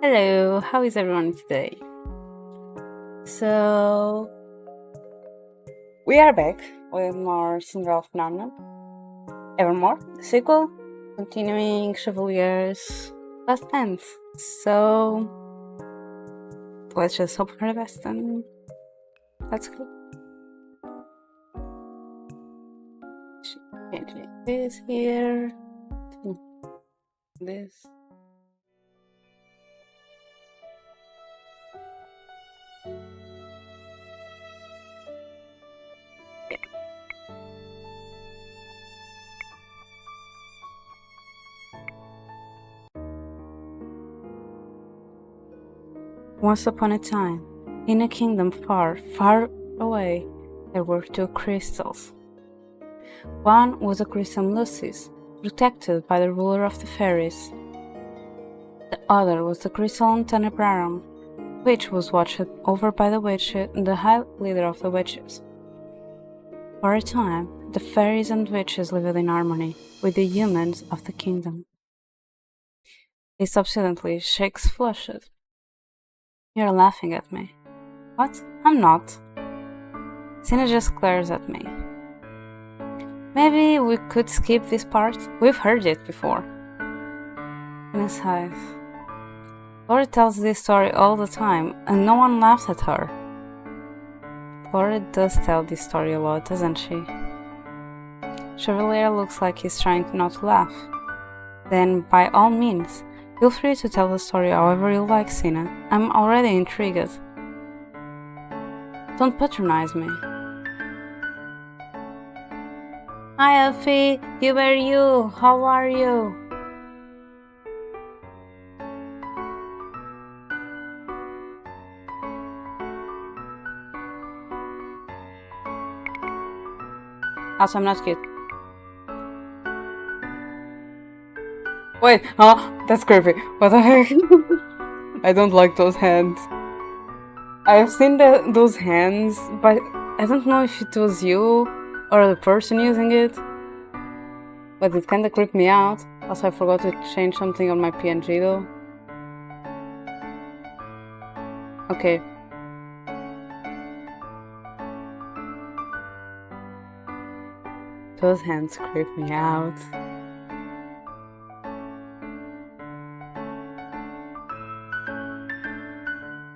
Hello, how is everyone today? So, we are back with more Cinderella phenomenon. Evermore, the sequel, continuing Chevalier's last dance. So, let's just hope for the best and let's go. Changing this here to this. Once upon a time, in a kingdom far, far away, there were two crystals. One was a crystal Lucis, protected by the ruler of the fairies. The other was the crystal Tenebrarum, which was watched over by the high leader of the witches. For a time, the fairies and witches lived in harmony with the humans of the kingdom. He subsequently shakes flushed. You're laughing at me. What? I'm not. Sina just glares at me. Maybe we could skip this part? We've heard it before. Sina sighs. Laura tells this story all the time, and no one laughs at her. Laura does tell this story a lot, doesn't she? Chevalier looks like he's trying not to laugh. Then, by all means, feel free to tell the story however you like, Sina. I'm already intrigued. Don't patronize me. Hi, Elfie. You were you. How are you? Also, I'm not cute. Wait, that's creepy. What the heck? I don't like those hands. I've seen those hands, but I don't know if it was you or the person using it. But it kinda creeped me out. Also, I forgot to change something on my PNG though. Okay. Those hands creep me out.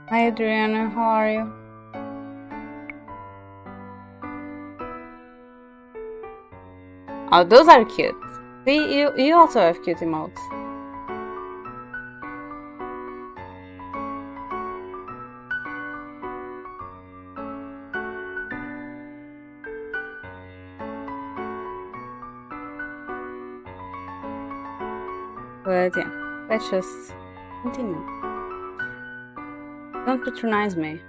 Hi Adriana, how are you? Oh, those are cute. See, you also have cute emotes. But yeah, let's just continue. Don't patronize me.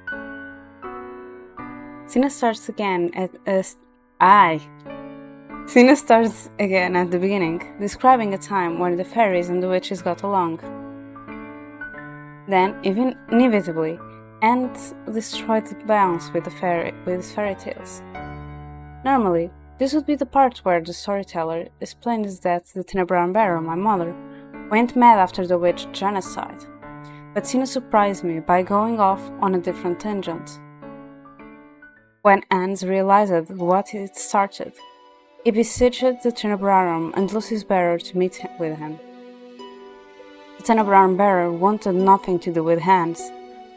Sina starts again at Sina starts again at the beginning, describing a time when the fairies and the witches got along. Then, inevitably, ends destroyed the balance with fairy tales. Normally, this would be the part where the storyteller explains that the Tenebrarum Bearer, my mother, went mad after the witch genocide. But Sina surprised me by going off on a different tangent. When Hans realized what it started, he besieged the Tenebrarum and Lucy's bearer to meet with him. The Tenebrarum bearer wanted nothing to do with Hans.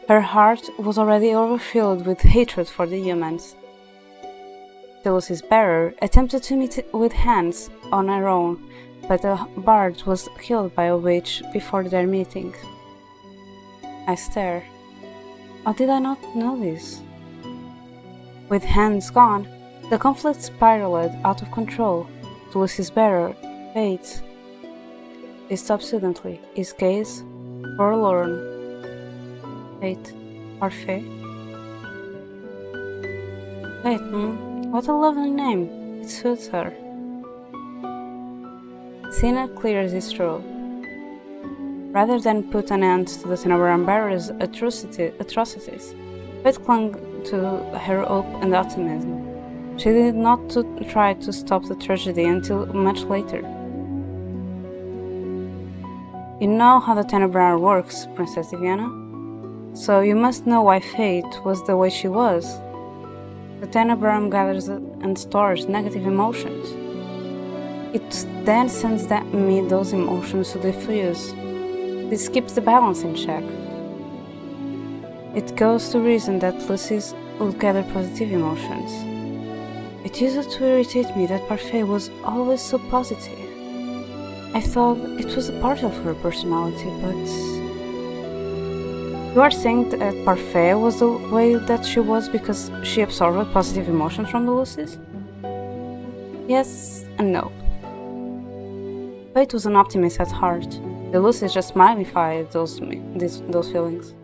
Her heart was already overfilled with hatred for the humans. The Lucy's bearer attempted to meet with Hans on her own, but the bard was killed by a witch before their meeting. I stare. How did I not know this? With Hans gone, the conflict spiraled out of control. To Lucy's bearer, fate. He stopped suddenly, his gaze forlorn. Fate. Or fate? Fate, What a lovely name. It suits her. Sina clears his throat. Rather than put an end to the Tenebrarum Bearer's atrocities, Fate clung to her hope and optimism. She did not try to stop the tragedy until much later. You know how the Tenebrar works, Princess Diana? So you must know why Fate was the way she was. The Tenebrum gathers and stores negative emotions. It then sends me those emotions to diffuse. This keeps the balance in check. It goes to reason that Lucy's would gather positive emotions. It used to irritate me that Parfait was always so positive. I thought it was a part of her personality, but... You are saying that Parfait was the way that she was because she absorbed positive emotions from the Lucys? Yes and no. Fate was an optimist at heart. The Lucys just magnified those feelings.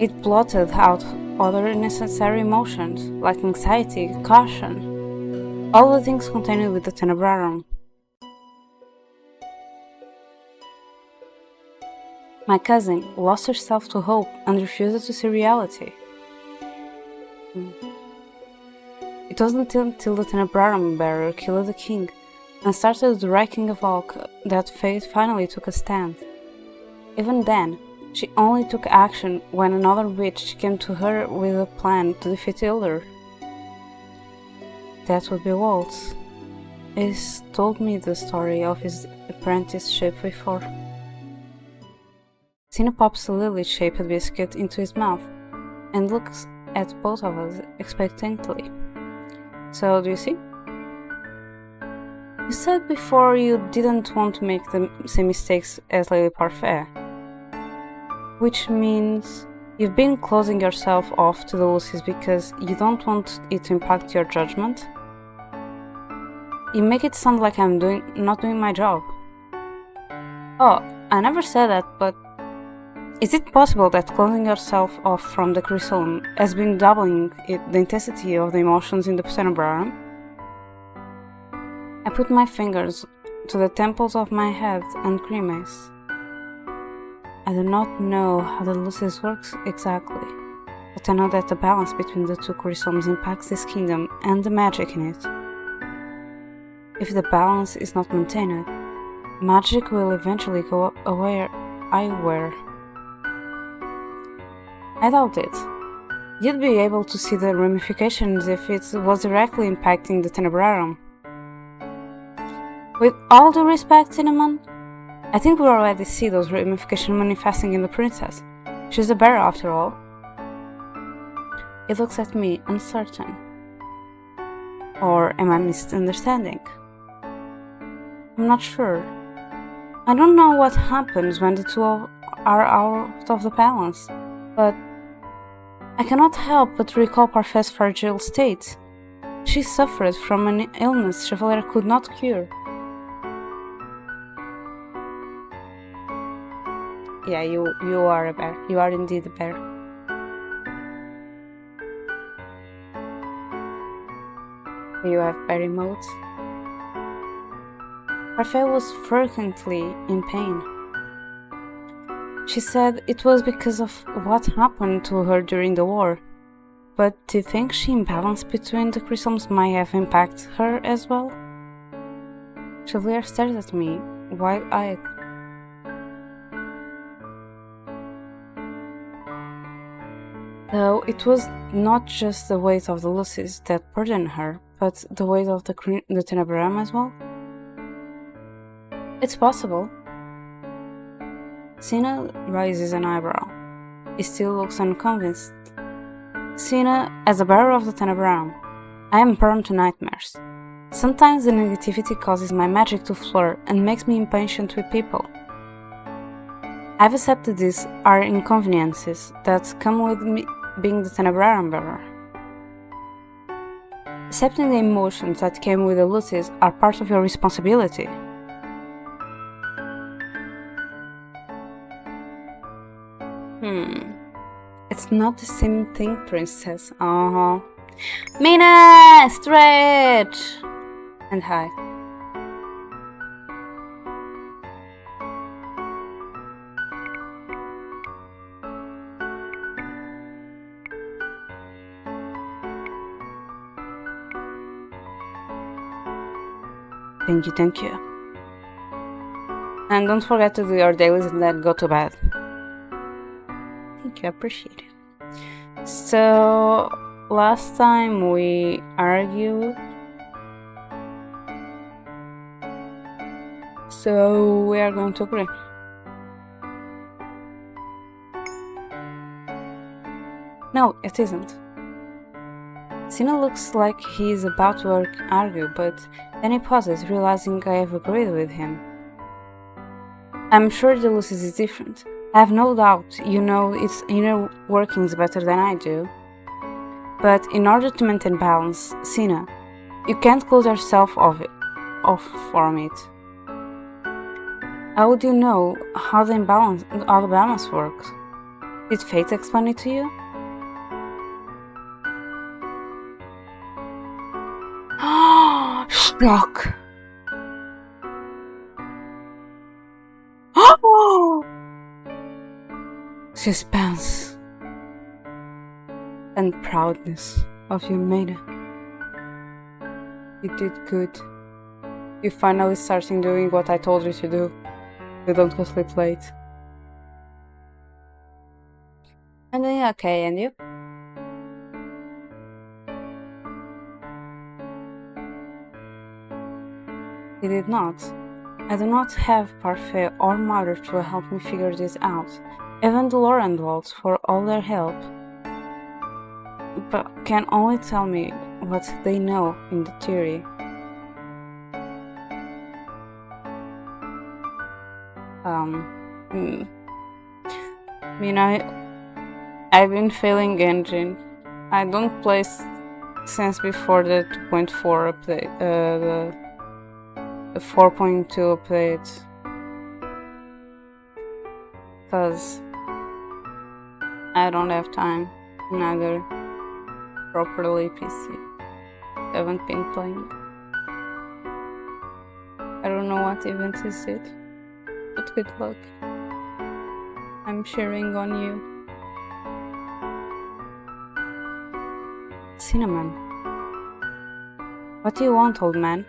It blotted out other necessary emotions, like anxiety, caution, all the things contained with the Tenebrarum. My cousin lost herself to hope and refused to see reality. It wasn't until the Tenebrarum bearer killed the king and started the wrecking of Valk that Fate finally took a stand. Even then, she only took action when another witch came to her with a plan to defeat Hildur. That would be Waltz. He's told me the story of his apprenticeship before. Sina pops a lily-shaped biscuit into his mouth and looks at both of us expectantly. So, do you see? You said before you didn't want to make the same mistakes as Lady Parfait, which means you've been closing yourself off to the Lucys because you don't want it to impact your judgment? You make it sound like I'm not doing my job. Oh, I never said that, but is it possible that closing yourself off from the curriculum has been doubling the intensity of the emotions in the Tenebrarum? I put my fingers to the temples of my head and grimace. I do not know how the Lucys works exactly, but I know that the balance between the two curriculums impacts this kingdom and the magic in it. If the balance is not maintained, magic will eventually go away. I doubt it. You'd be able to see the ramifications if it was directly impacting the Tenebrarum. With all due respect, Cinnamon, I think we already see those ramifications manifesting in the princess. She's a bear after all. He looks at me, uncertain. Or am I misunderstanding? I'm not sure. I don't know what happens when the two are out of the balance, but I cannot help but recall Parfait's fragile state. She suffered from an illness Chevalier could not cure. Yeah, you are a bear. You are indeed a bear. You have bear emotes. Parfait was frequently in pain. She said it was because of what happened to her during the war. But do you think she imbalance between the crystals might have impacted her as well? Chevalier stared at me, wide-eyed. Though it was not just the weight of the Lucys that burdened her, but the weight of the Tenebrarum as well? It's possible. Sina raises an eyebrow. He still looks unconvinced. Sina, as a bearer of the Tenebrarum, I am prone to nightmares. Sometimes the negativity causes my magic to flare and makes me impatient with people. I've accepted these are inconveniences that come with me being the Tenebrarum bearer. Accepting the emotions that came with the Lucys are part of your responsibility. It's not the same thing, princess. Mina! Stretch! And hi. Thank you. And don't forget to do your dailies and then go to bed. Thank you, appreciate it. So, last time we argued. So, we are going to agree. No, it isn't. Sina looks like he is about to argue, but then he pauses, realizing I have agreed with him. I'm sure the Lucy's is different. I have no doubt you know its inner workings better than I do. But in order to maintain balance, Sina, you can't close yourself off from it. How would you know how the balance works? Did fate explain it to you? Shock! Suspense and proudness of you, Maida. You did good. You finally starting doing what I told you to do. You don't go sleep late. And then okay, and you? He did not. I do not have Parfait or Mother to help me figure this out. Even the Lorandwalds for all their help. But can only tell me what they know in the theory. I've been failing engine. I don't play since before the 2.4 update, the 4.2 update. Cause I don't have time, neither properly PC. Haven't been playing. I don't know what event is it, but good luck. I'm cheering on you. Cinnamon. What do you want, old man?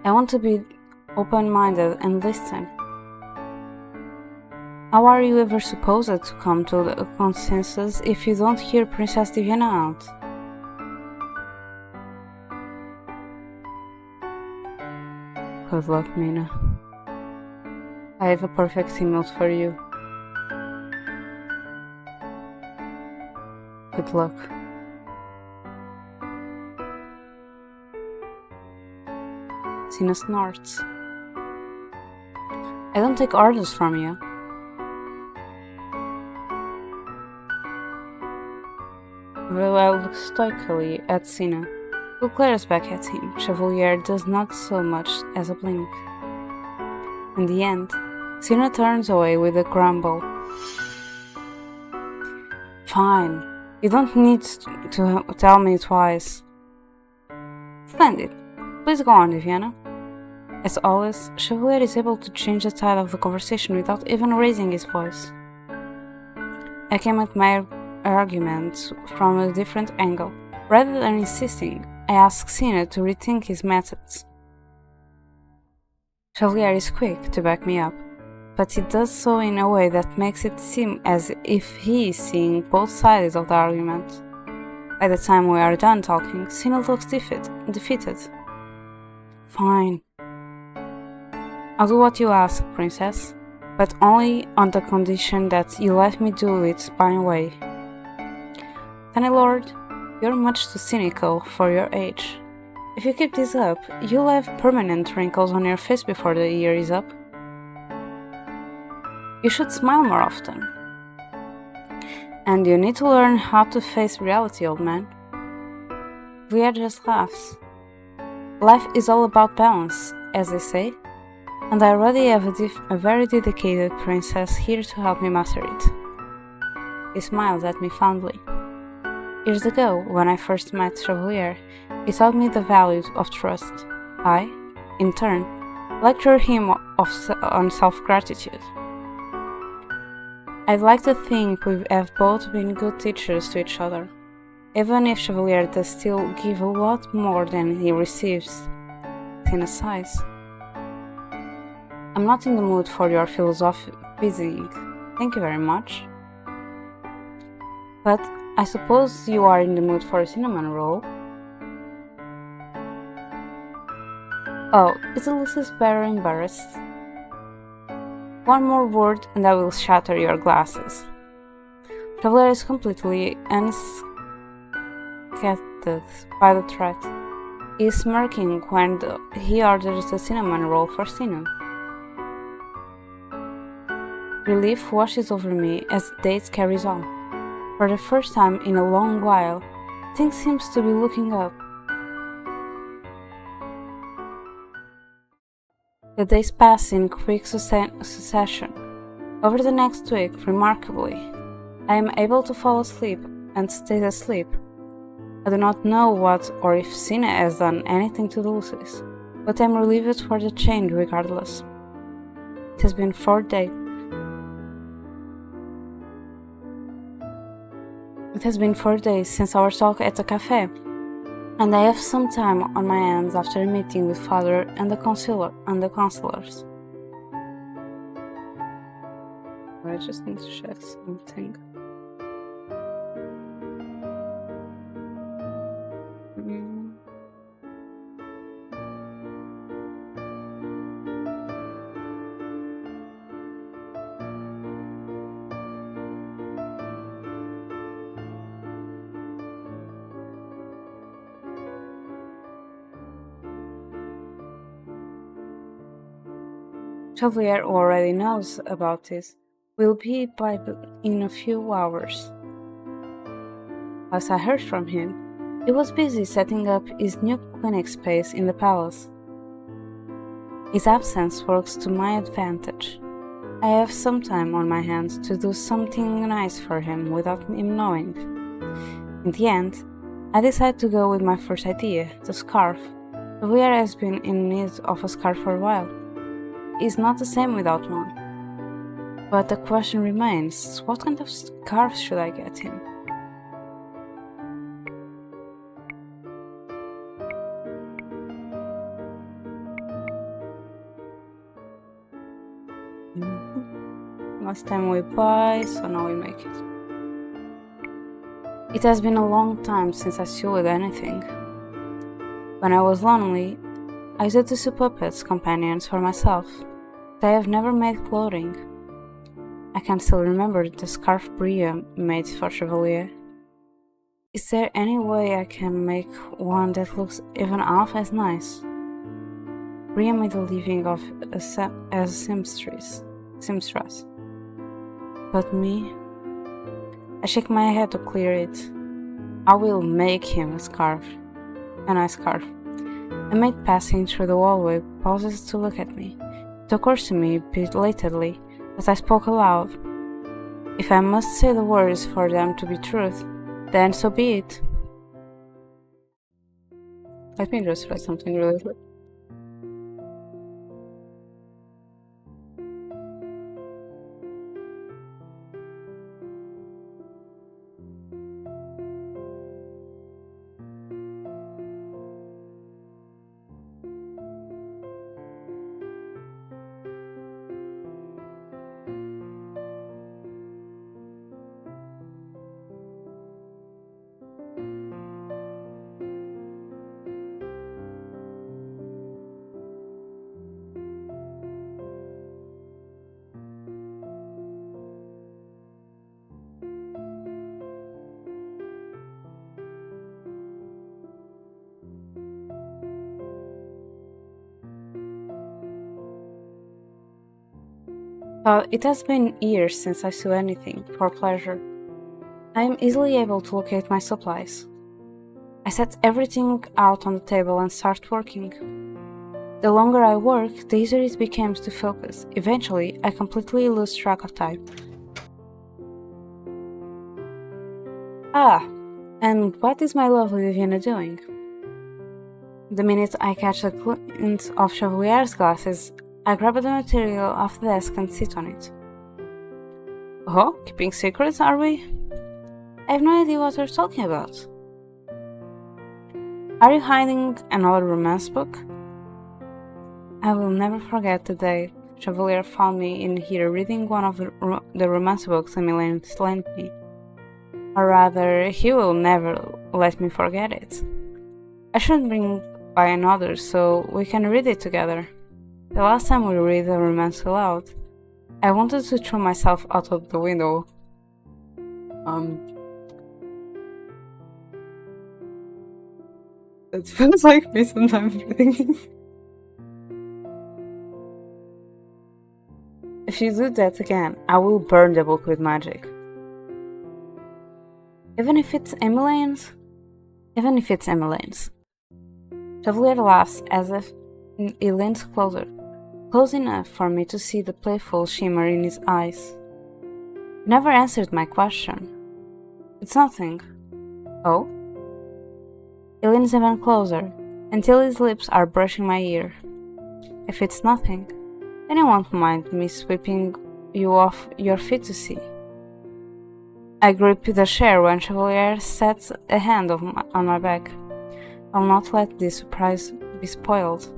I want to be open-minded and listen. How are you ever supposed to come to a consensus if you don't hear Princess Diana out? Good luck, Mina. I have a perfect emote for you. Good luck. Sina snorts. I don't take orders from you. Villar looks stoically at Sina, who glares back at him. Chevalier does not so much as a blink. In the end, Sina turns away with a grumble. Fine, you don't need to tell me twice. Splendid. Please go on, Viviana. As always, Chevalier is able to change the tide of the conversation without even raising his voice. I came at my argument from a different angle. Rather than insisting, I asked Sina to rethink his methods. Chevalier is quick to back me up, but he does so in a way that makes it seem as if he is seeing both sides of the argument. By the time we are done talking, Sina looks defeated. Fine. I'll do what you ask, princess, but only on the condition that you let me do it my way. Tiny Lord, you're much too cynical for your age. If you keep this up, you'll have permanent wrinkles on your face before the year is up. You should smile more often. And you need to learn how to face reality, old man. Leah just laughs. Life is all about balance, as they say, and I already have a very dedicated princess here to help me master it. He smiles at me fondly. Years ago, when I first met Chevalier, he taught me the value of trust. I, in turn, lectured him on self-gratitude. I'd like to think we have both been good teachers to each other, even if Chevalier does still give a lot more than he receives. Tina sighs. I'm not in the mood for your philosophy quizzing. Thank you very much. But I suppose you are in the mood for a cinnamon roll. Oh, is Ulysses very embarrassed? One more word and I will shatter your glasses. Chevalier is completely unscathed by the threat. He is smirking when he orders a cinnamon roll for Sinu. Relief washes over me as the date carries on. For the first time in a long while, things seems to be looking up. The days pass in quick succession. Over the next week, remarkably, I am able to fall asleep and stay asleep. I do not know what or if Sina has done anything to Ulysses, but I am relieved for the change regardless. It has been 4 days. It has been 4 days since our talk at the cafe, and I have some time on my hands after a meeting with father and the counselors. I just need to check something. Chevalier already knows about this. Will be by in a few hours. As I heard from him, he was busy setting up his new clinic space in the palace. His absence works to my advantage. I have some time on my hands to do something nice for him without him knowing. In the end, I decided to go with my first idea, the scarf. Chevalier has been in need of a scarf for a while. He's not the same without one. But the question remains, what kind of scarf should I get him? Last time we buy, so now we make it. It has been a long time since I sewed anything. When I was lonely, I used to sew puppets, companions for myself, but I have never made clothing. I can still remember the scarf Bria made for Chevalier. Is there any way I can make one that looks even half as nice? Bria made a living as a seamstress. But me? I shake my head to clear it. I will make him a nice scarf. A maid passing through the hallway pauses to look at me. It occurs to me belatedly that I spoke aloud. If I must say the words for them to be truth, then so be it. Let me just write something really quick. But it has been years since I sew anything for pleasure. I am easily able to locate my supplies. I set everything out on the table and start working. The longer I work, the easier it becomes to focus. Eventually, I completely lose track of time. And what is my lovely Viviana doing? The minute I catch a glint of Chevalier's glasses, I grab the material off the desk and sit on it. Oh, keeping secrets, are we? I have no idea what you're talking about. Are you hiding another romance book? I will never forget the day Chevalier found me in here reading one of the romance books Emily lent me. Or rather, he will never let me forget it. I should bring by another so we can read it together. The last time we read a romance aloud, I wanted to throw myself out of the window. It feels like me sometimes reading this. If you do that again, I will burn the book with magic. Even if it's Emmeline's? Even if it's Emmeline's. Chevalier laughs as if he leans closer, close enough for me to see the playful shimmer in his eyes. He never answered my question. It's nothing. Oh? He leans even closer, until his lips are brushing my ear. If it's nothing, then you won't mind me sweeping you off your feet to see. I grip the chair when Chevalier sets a hand on my back. I'll not let this surprise be spoiled.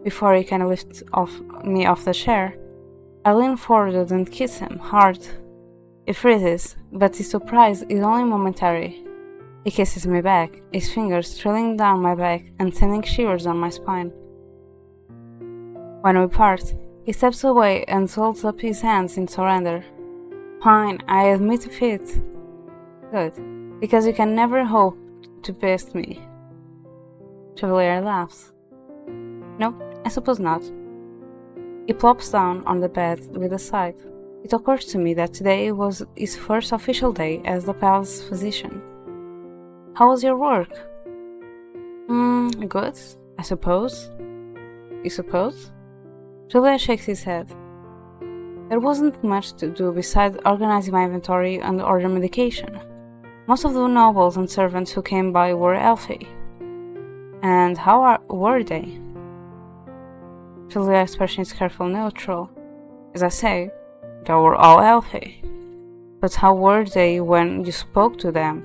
Before he can lift me off the chair, I lean forward and kiss him hard. He freezes, but his surprise is only momentary. He kisses me back, his fingers trailing down my back and sending shivers on my spine. When we part, he steps away and holds up his hands in surrender. Fine, I admit defeat. Good, because you can never hope to best me. Chevalier laughs. No, I suppose not. He plops down on the bed with a sigh. It occurs to me that today was his first official day as the palace physician. How was your work? Good, I suppose. You suppose? Chevalier shakes his head. There wasn't much to do besides organizing my inventory and order medication. Most of the nobles and servants who came by were Elfie. And how were they? Chevalier's expression is carefully neutral. As I say, they were all Elfie. But how were they when you spoke to them?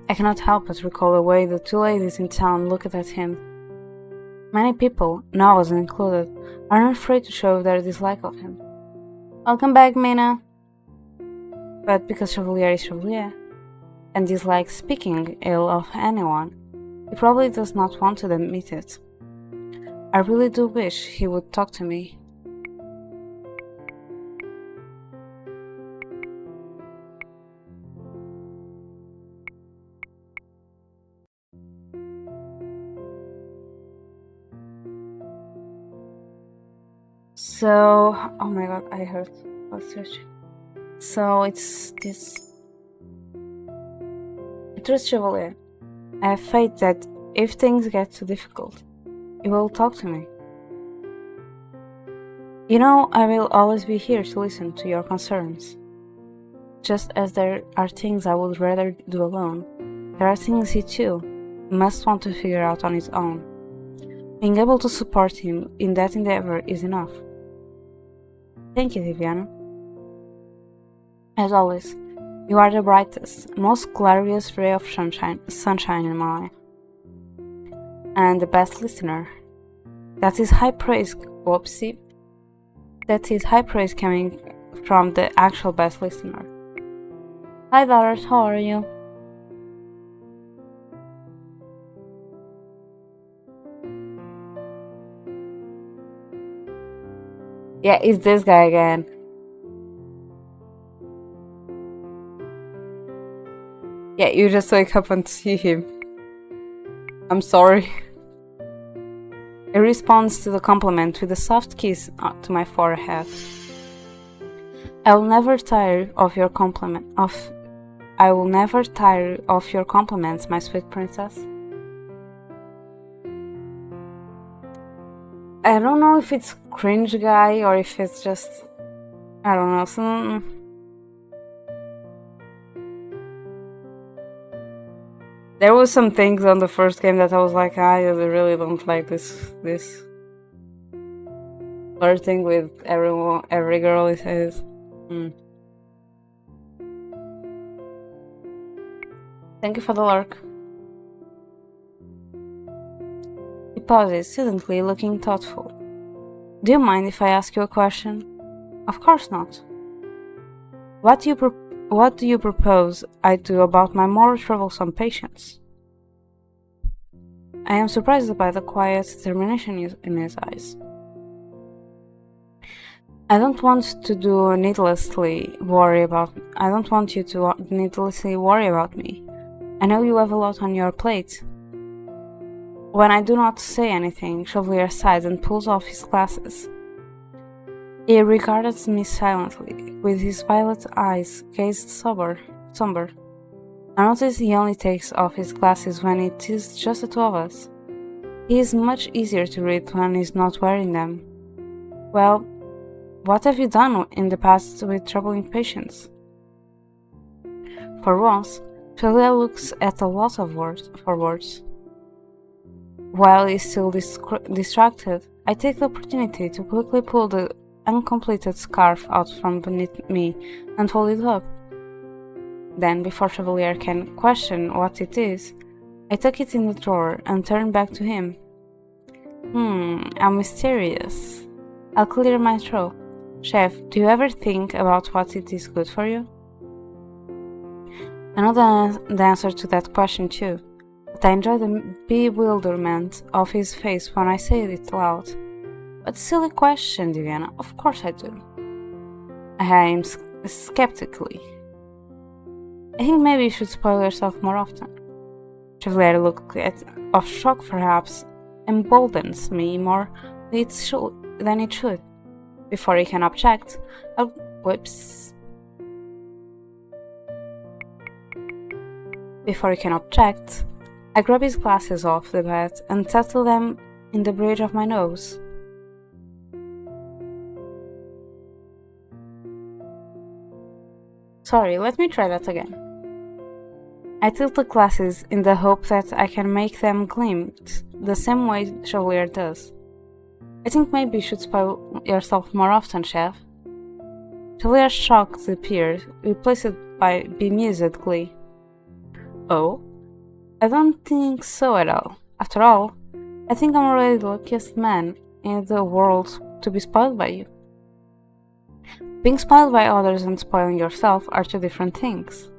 I cannot help but recall the way the two ladies in town looked at him. Many people, novels included, are afraid to show their dislike of him. Welcome back, Mina! But because Chevalier is Chevalier, and dislikes speaking ill of anyone, he probably does not want to admit it. I really do wish he would talk to me. So, oh my god, I heard. Let's search. So it's this. Trust Chevalier. I have faith that if things get too difficult, he will talk to me. You know, I will always be here to listen to your concerns. Just as there are things I would rather do alone, there are things he too must want to figure out on his own. Being able to support him in that endeavor is enough. Thank you, Viviana. As always, you are the brightest, most glorious ray of sunshine in my life. And the best listener. That is high praise, whoopsie. That is high praise coming from the actual best listener. Hi, daughters, how are you? Yeah, it's this guy again. Yeah, you just wake up and see him. I'm sorry. He responds to the compliment with a soft kiss to my forehead. I will never tire of your compliments, my sweet princess. I don't know if it's cringe guy or if it's just, I don't know, there was some things on the first game that I was like, I really don't like this flirting with every girl it says. Thank you for the lurk. He pauses, silently looking thoughtful. Do you mind if I ask you a question? Of course not. What do you propose I do about my more troublesome patients? I am surprised by the quiet determination in his eyes. I don't want you to needlessly worry about me. I know you have a lot on your plate. When I do not say anything, Chevalier sighs and pulls off his glasses. He regarded me silently, with his violet eyes gazed somber. I notice he only takes off his glasses when it is just the two of us. He is much easier to read when he's not wearing them. Well, what have you done in the past with troubling patients? For once, Chevalier looks at a lot of words. While he's still distracted, I take the opportunity to quickly pull the uncompleted scarf out from beneath me and fold it up. Then, before Chevalier can question what it is, I tuck it in the drawer and turn back to him. I'm mysterious. I'll clear my throat. Chef, do you ever think about what it is good for you? I know the answer to that question too, but I enjoy the bewilderment of his face when I say it loud. But silly question, Diana. Of course I do. I aim skeptically. I think maybe you should spoil yourself more often. Chevalier look of shock perhaps emboldens me more than it should. Before he can object, I grab his glasses off the bed and settle them in the bridge of my nose. Sorry, let me try that again. I tilt the glasses in the hope that I can make them glint the same way Chevalier does. I think maybe you should spoil yourself more often, Chef. Chevalier shocked appeared, replaced by bemused glee. Oh? I don't think so at all. After all, I think I'm already the luckiest man in the world to be spoiled by you. Being spoiled by others and spoiling yourself are two different things.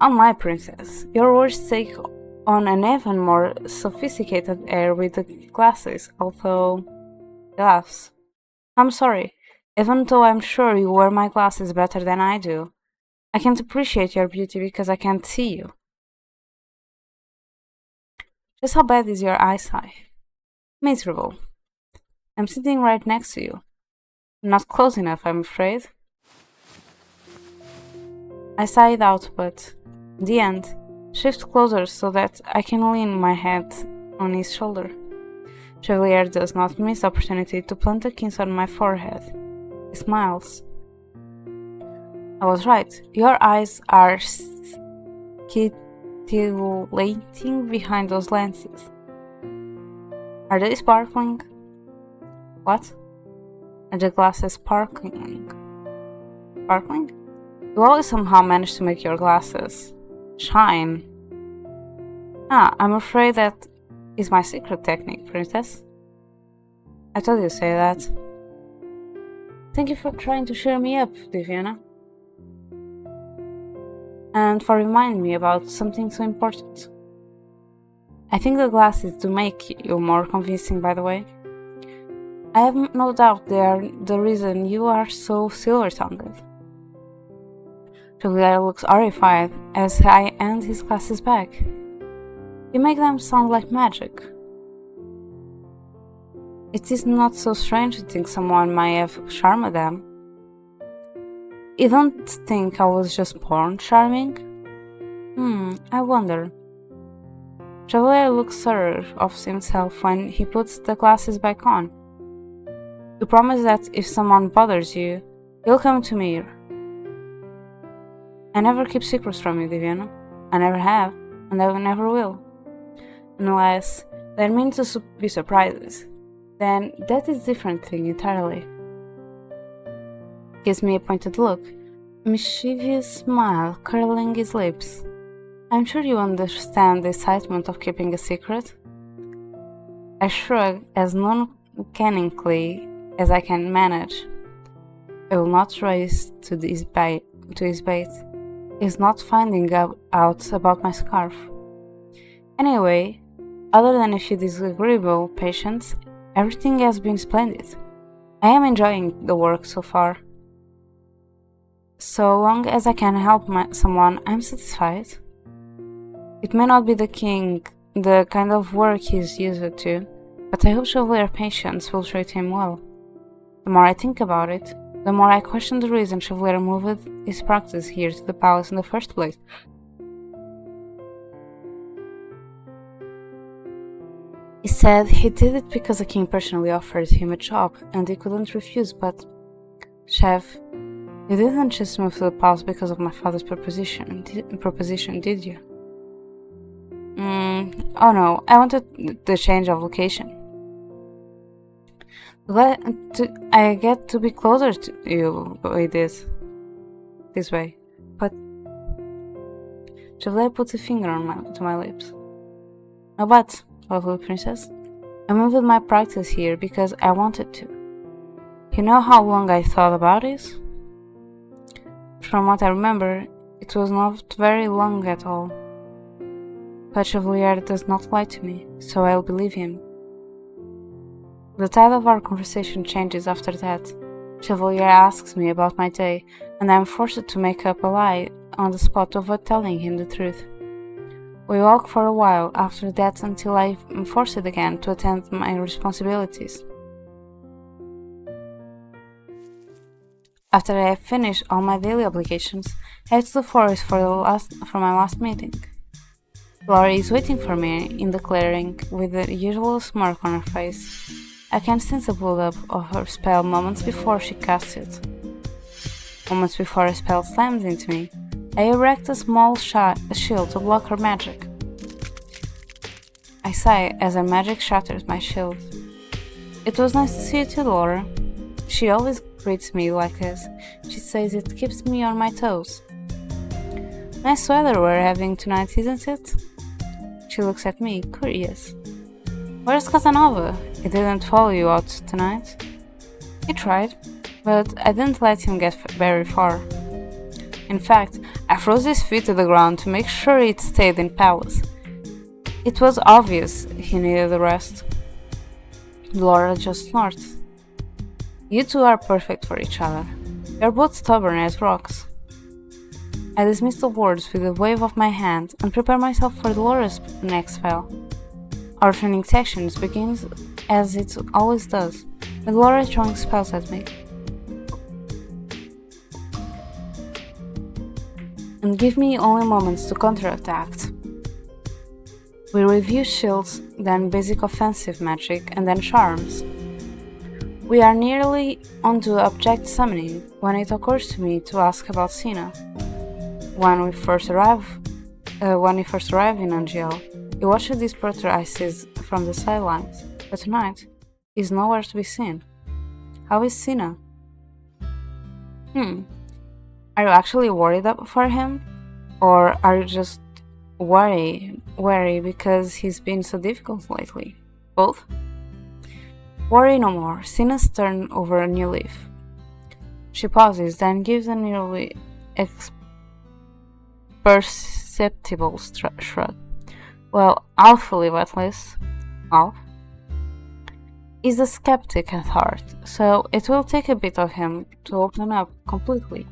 Oh my princess, your words take on an even more sophisticated air with the glasses, although... He laughs. I'm sorry, even though I'm sure you wear my glasses better than I do. I can't appreciate your beauty because I can't see you. Just how bad is your eyesight? Miserable. I'm sitting right next to you. Not close enough, I'm afraid. I sigh it out, but, in the end, shift closer so that I can lean my head on his shoulder. Chevalier does not miss the opportunity to plant a kiss on my forehead. He smiles. I was right. Your eyes are scintillating behind those lenses. Are they sparkling? What? Are the glasses sparkling? Sparkling? You always somehow manage to make your glasses shine. I'm afraid that is my secret technique, princess. I told you to say that. Thank you for trying to cheer me up, Diana. And for reminding me about something so important. I think the glasses do make you more convincing, by the way. I have no doubt they are the reason you are so silver-tongued. Chevalier looks horrified as I hand his glasses back. You make them sound like magic. It is not so strange to think someone might have charmed them. You don't think I was just born charming? I wonder. Chevalier looks sure of himself when he puts the glasses back on. You promise that if someone bothers you, you'll come to me. I never keep secrets from you, Diana. I never have, and I never will. Unless they're meant to be surprises, then that is a different thing entirely. Gives me a pointed look, a mischievous smile curling his lips. I'm sure you understand the excitement of keeping a secret. I shrug as none mechanically as I can manage. I will not race to his bait. He's not finding out about my scarf. Anyway, other than a few disagreeable patients, everything has been splendid. I am enjoying the work so far. So long as I can help someone, I'm satisfied. It may not be the kind of work he's used to, but I hope Chevalier patients will treat him well. The more I think about it, the more I question the reason Chevalier moved his practice here to the palace in the first place. He said he did it because the king personally offered him a job and he couldn't refuse, but... Chef, you didn't just move to the palace because of my father's proposition, did you? Oh no, I wanted the change of location. I get to be closer to you with this way, but... Chevalier put a finger to my lips. No but, lovely princess, I moved my practice here because I wanted to. You know how long I thought about it? From what I remember, it was not very long at all. But Chevalier does not lie to me, so I'll believe him. The tide of our conversation changes after that. Chevalier asks me about my day, and I am forced to make up a lie on the spot to avoid telling him the truth. We walk for a while after that until I am forced again to attend to my responsibilities. After I have finished all my daily obligations, I head to the forest for my last meeting. Glory is waiting for me in the clearing with the usual smirk on her face. I can sense the build-up of her spell moments before she casts it. Moments before a spell slams into me, I erect a small shield to block her magic. I sigh as her magic shatters my shield. It was nice to see you too, Laura. She always greets me like this. She says it keeps me on my toes. Nice weather we're having tonight, isn't it? She looks at me, curious. Where's Casanova? He didn't follow you out tonight. He tried, but I didn't let him get very far. In fact, I froze his feet to the ground to make sure it stayed in palace. It was obvious he needed a rest. Laura just snorts. You two are perfect for each other. You're both stubborn as rocks. I dismiss the words with a wave of my hand and prepare myself for Laura's next spell. Our training sessions begins as it always does, with Laura throwing spells at me. And give me only moments to counterattack. We review shields, then basic offensive magic, and then charms. We are nearly onto object summoning when it occurs to me to ask about Sina. When we first arrive in Angel, he watched these proterices from the sidelines, but tonight he's nowhere to be seen. How is Sina? Are you actually worried for him? Or are you just worry because he's been so difficult lately? Both? Worry no more. Sina's turned over a new leaf. She pauses, then gives a nearly perceptible shrug. Well, Alf will leave at least. Alf is a skeptic at heart, so it will take a bit of him to open up completely.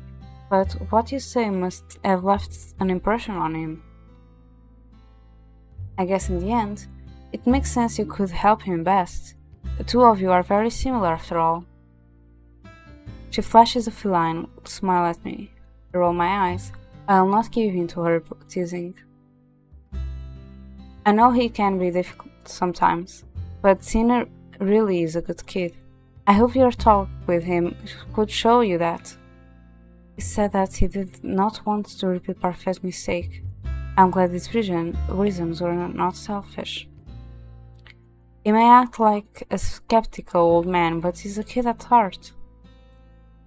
But what you say must have left an impression on him. I guess in the end, it makes sense you could help him best. The two of you are very similar after all. She flashes a feline smile at me. I roll my eyes. I'll not give in to her teasing. I know he can be difficult sometimes, but Sina really is a good kid. I hope your talk with him could show you that. He said that he did not want to repeat Parfait's mistake. I'm glad his reasons were not selfish. He may act like a skeptical old man, but he's a kid at heart.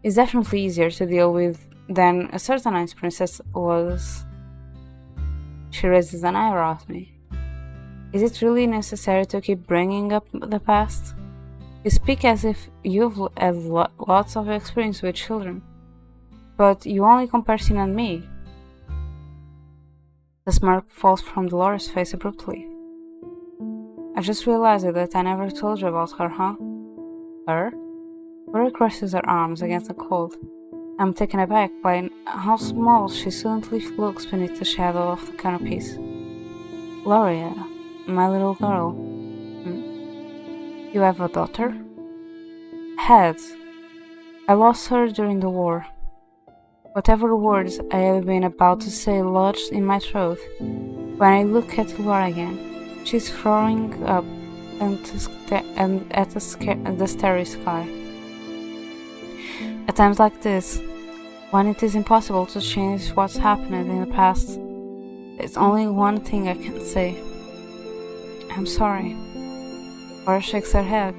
He's definitely easier to deal with than a certain ice princess was. She raises an eyebrow at me. Is it really necessary to keep bringing up the past? You speak as if you've had lots of experience with children, but you only compare Sin and me. The smirk falls from Dolores' face abruptly. I just realized that I never told you about her, huh? Her? Laura crosses her arms against the cold. I'm taken aback by how small she suddenly looks beneath the shadow of the canopies. Gloria, my little girl. You have a daughter? Had. I lost her during the war. Whatever words I had been about to say lodged in my throat. When I look at Laura again, she's throwing up at the starry sky. At times like this, when it is impossible to change what's happened in the past, there's only one thing I can say. I'm sorry. Laura shakes her head.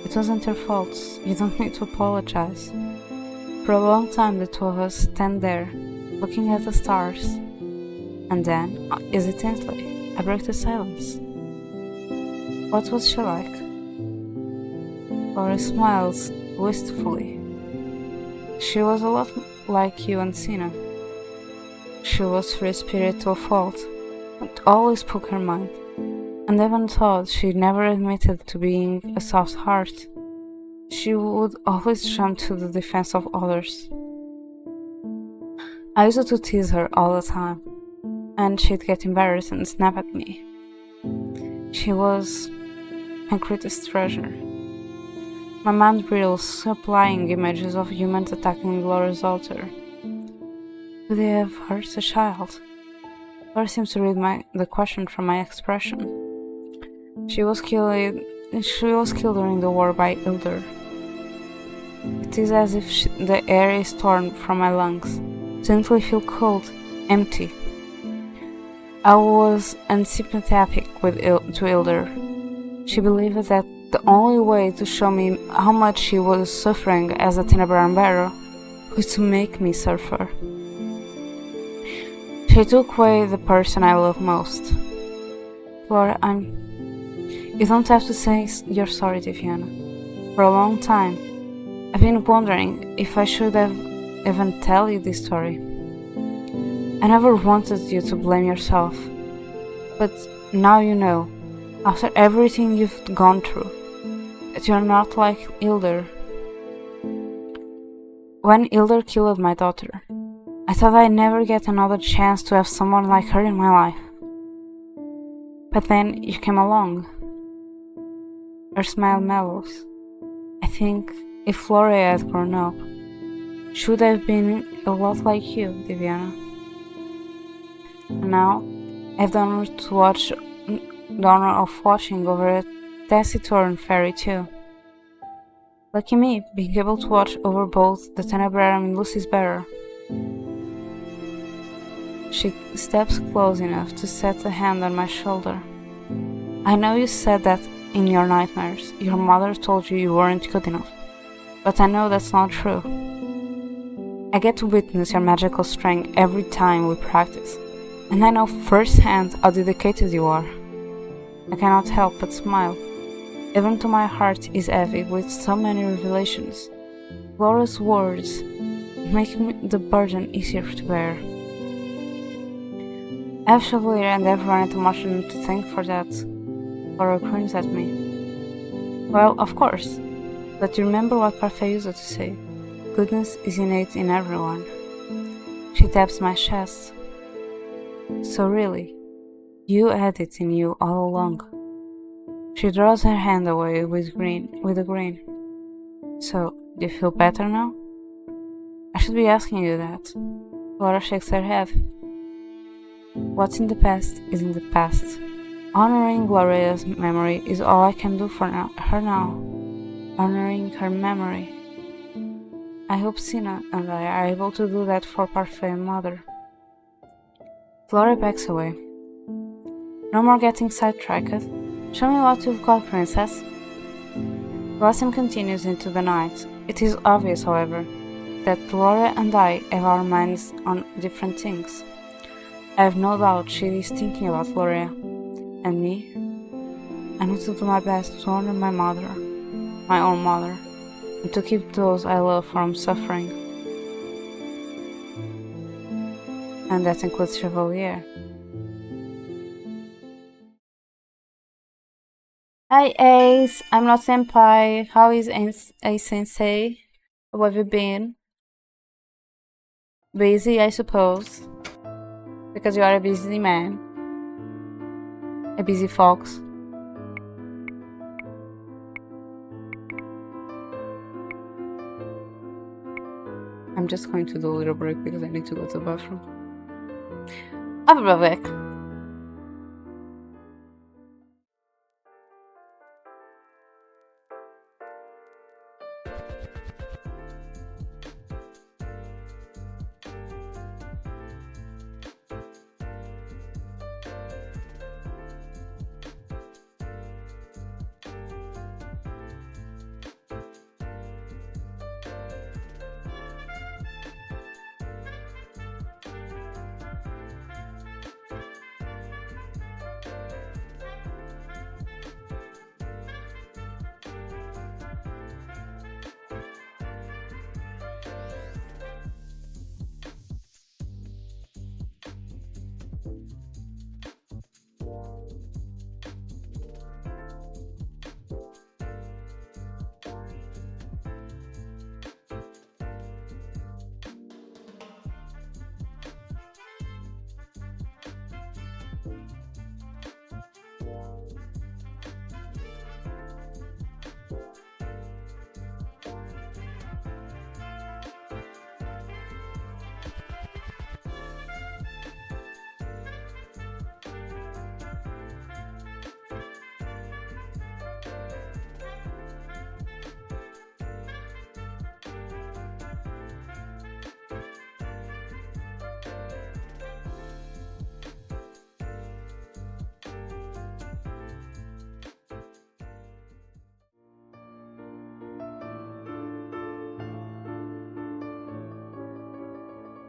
It wasn't your fault. You don't need to apologize. For a long time the two of us stand there, looking at the stars. And then, hesitantly, I break the silence. What was she like? Laura smiles wistfully. She was a lot like you and Sina. She was free spirit to a fault, but always spoke her mind. And even thought she never admitted to being a soft heart. She would always jump to the defense of others. I used to tease her all the time, and she'd get embarrassed and snap at me. She was my greatest treasure. My mind reels supplying images of humans attacking Laura's altar. Could they have hurt a child? Laura seems to read the question from my expression. She was killed during the war by Ilder. It is as if the air is torn from my lungs. Suddenly feel cold, empty. I was unsympathetic to Ilder. She believed that the only way to show me how much she was suffering as a Tenebran was to make me suffer. She took away the person I love most. Laura, You don't have to say you're sorry, Viviana. For a long time, I've been wondering if I should have even tell you this story. I never wanted you to blame yourself, but now you know, after everything you've gone through, that you're not like Ilder. When Ilder killed my daughter, I thought I'd never get another chance to have someone like her in my life. But then you came along. Her smile mellows. I think if Flora had grown up, she would have been a lot like you, Viviana. And now, I have the honor of watching over a taciturn fairy too. Lucky me, being able to watch over both the Tenebrarum and Lucy's bearer. She steps close enough to set a hand on my shoulder. I know you said that in your nightmares, your mother told you weren't good enough, but I know that's not true. I get to witness your magical strength every time we practice, and I know firsthand how dedicated you are. I cannot help but smile, even though my heart is heavy with so many revelations. Laura's words make the burden easier to bear. I have Chevalier and everyone at the Martian to thank for that. Laura grins at me. Well, of course, but you remember what Parfait used to say. Goodness is innate in everyone. She taps my chest. So really, you had it in you all along. She draws her hand away with a grin. So, do you feel better now? I should be asking you that. Laura shakes her head. What's in the past is in the past. Honoring Gloria's memory is all I can do for her now. Honoring her memory. I hope Sina and I are able to do that for Parfait and Mother. Gloria backs away. No more getting sidetracked. Show me what you've got, princess. The lesson continues into the night. It is obvious, however, that Gloria and I have our minds on different things. I have no doubt she is thinking about Gloria. And me? I need to do my best to honor my mother, my own mother, and to keep those I love from suffering. And that includes Chevalier. Hi Ace, I'm not senpai. How is Ace sensei? How have you been? Busy, I suppose. Because you are a busy man. A busy fox. I'm just going to do a little break because I need to go to the bathroom. I'll be right back.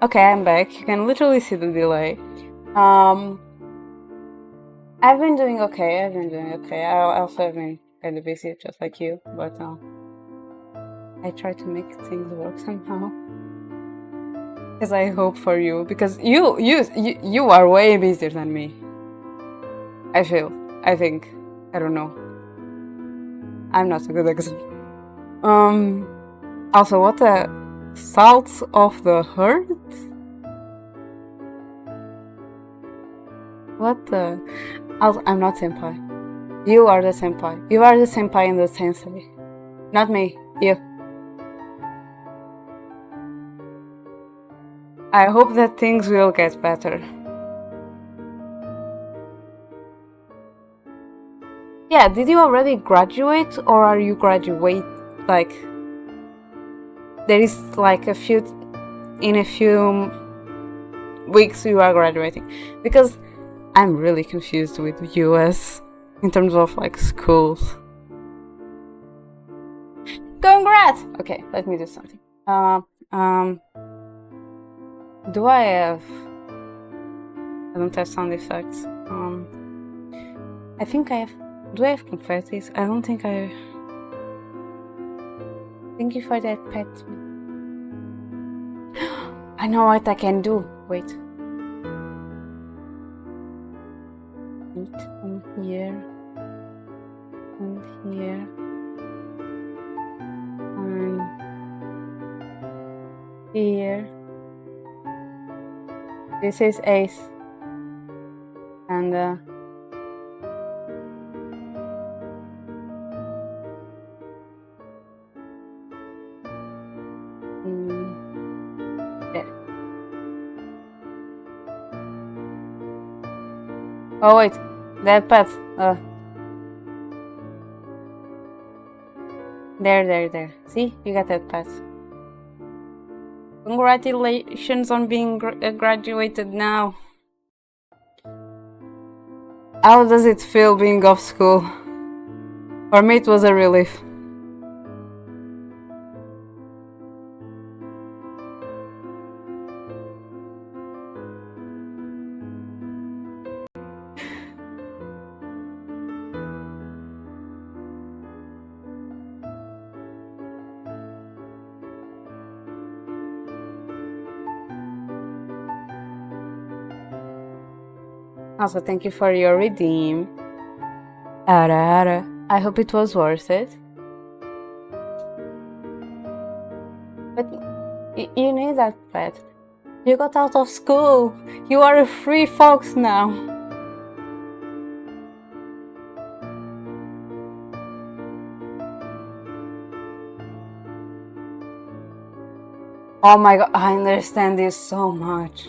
Okay, I'm back. You can literally see the delay. I've been doing okay. I also have been kind of busy, just like you, but I try to make things work somehow. Because I hope for you, because you are way busier than me. I think. I don't know. I'm not a good example. Also, what the salt of the herd? What the? I'm not senpai. You are the senpai. You are the senpai in the sensei. Not me. You. I hope that things will get better. Yeah, did you already graduate or are you graduate like there is like in a few weeks you are graduating? Because I'm really confused with US in terms of like schools. Congrats! Okay, let me do something. Do I have? I don't have sound effects. I think I have. Do I have confettis? I don't think I. Thank you for that, pet. I know what I can do. Wait. And here. And here. And here. This is ace. And there. Oh wait, that pet. There. See, you got that pet. Congratulations on being graduated now. How does it feel being off school? For me, it was a relief. Also, thank you for your redeem. Ara, ara. I hope it was worth it. But you need that pet. You got out of school. You are a free fox now. Oh my god, I understand this so much.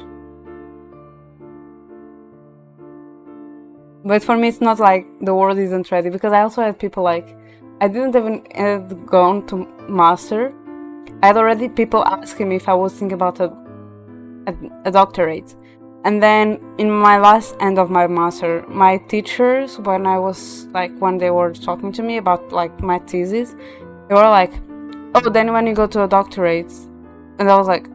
But for me, it's not like the world isn't ready, because I also had people like, I didn't even have gone to master. I had already people asking me if I was thinking about a doctorate. And then in my last end of my master, my teachers, when they were talking to me about like my thesis, they were like, oh, then when you go to a doctorate. And I was like,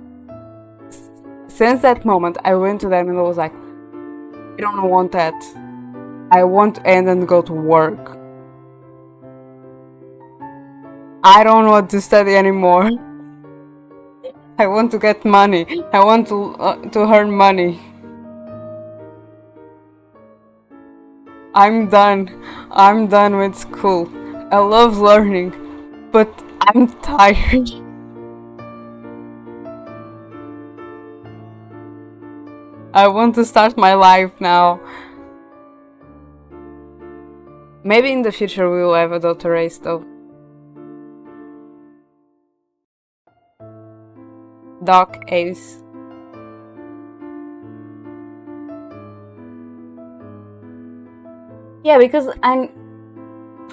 since that moment, I went to them and I was like, I don't want that. I want to end and go to work. I don't want to study anymore. I want to get money. I want to earn money. I'm done. I'm done with school. I love learning, but I'm tired. I want to start my life now. Maybe in the future we will have a doctorate though. Doc Ace. Yeah, because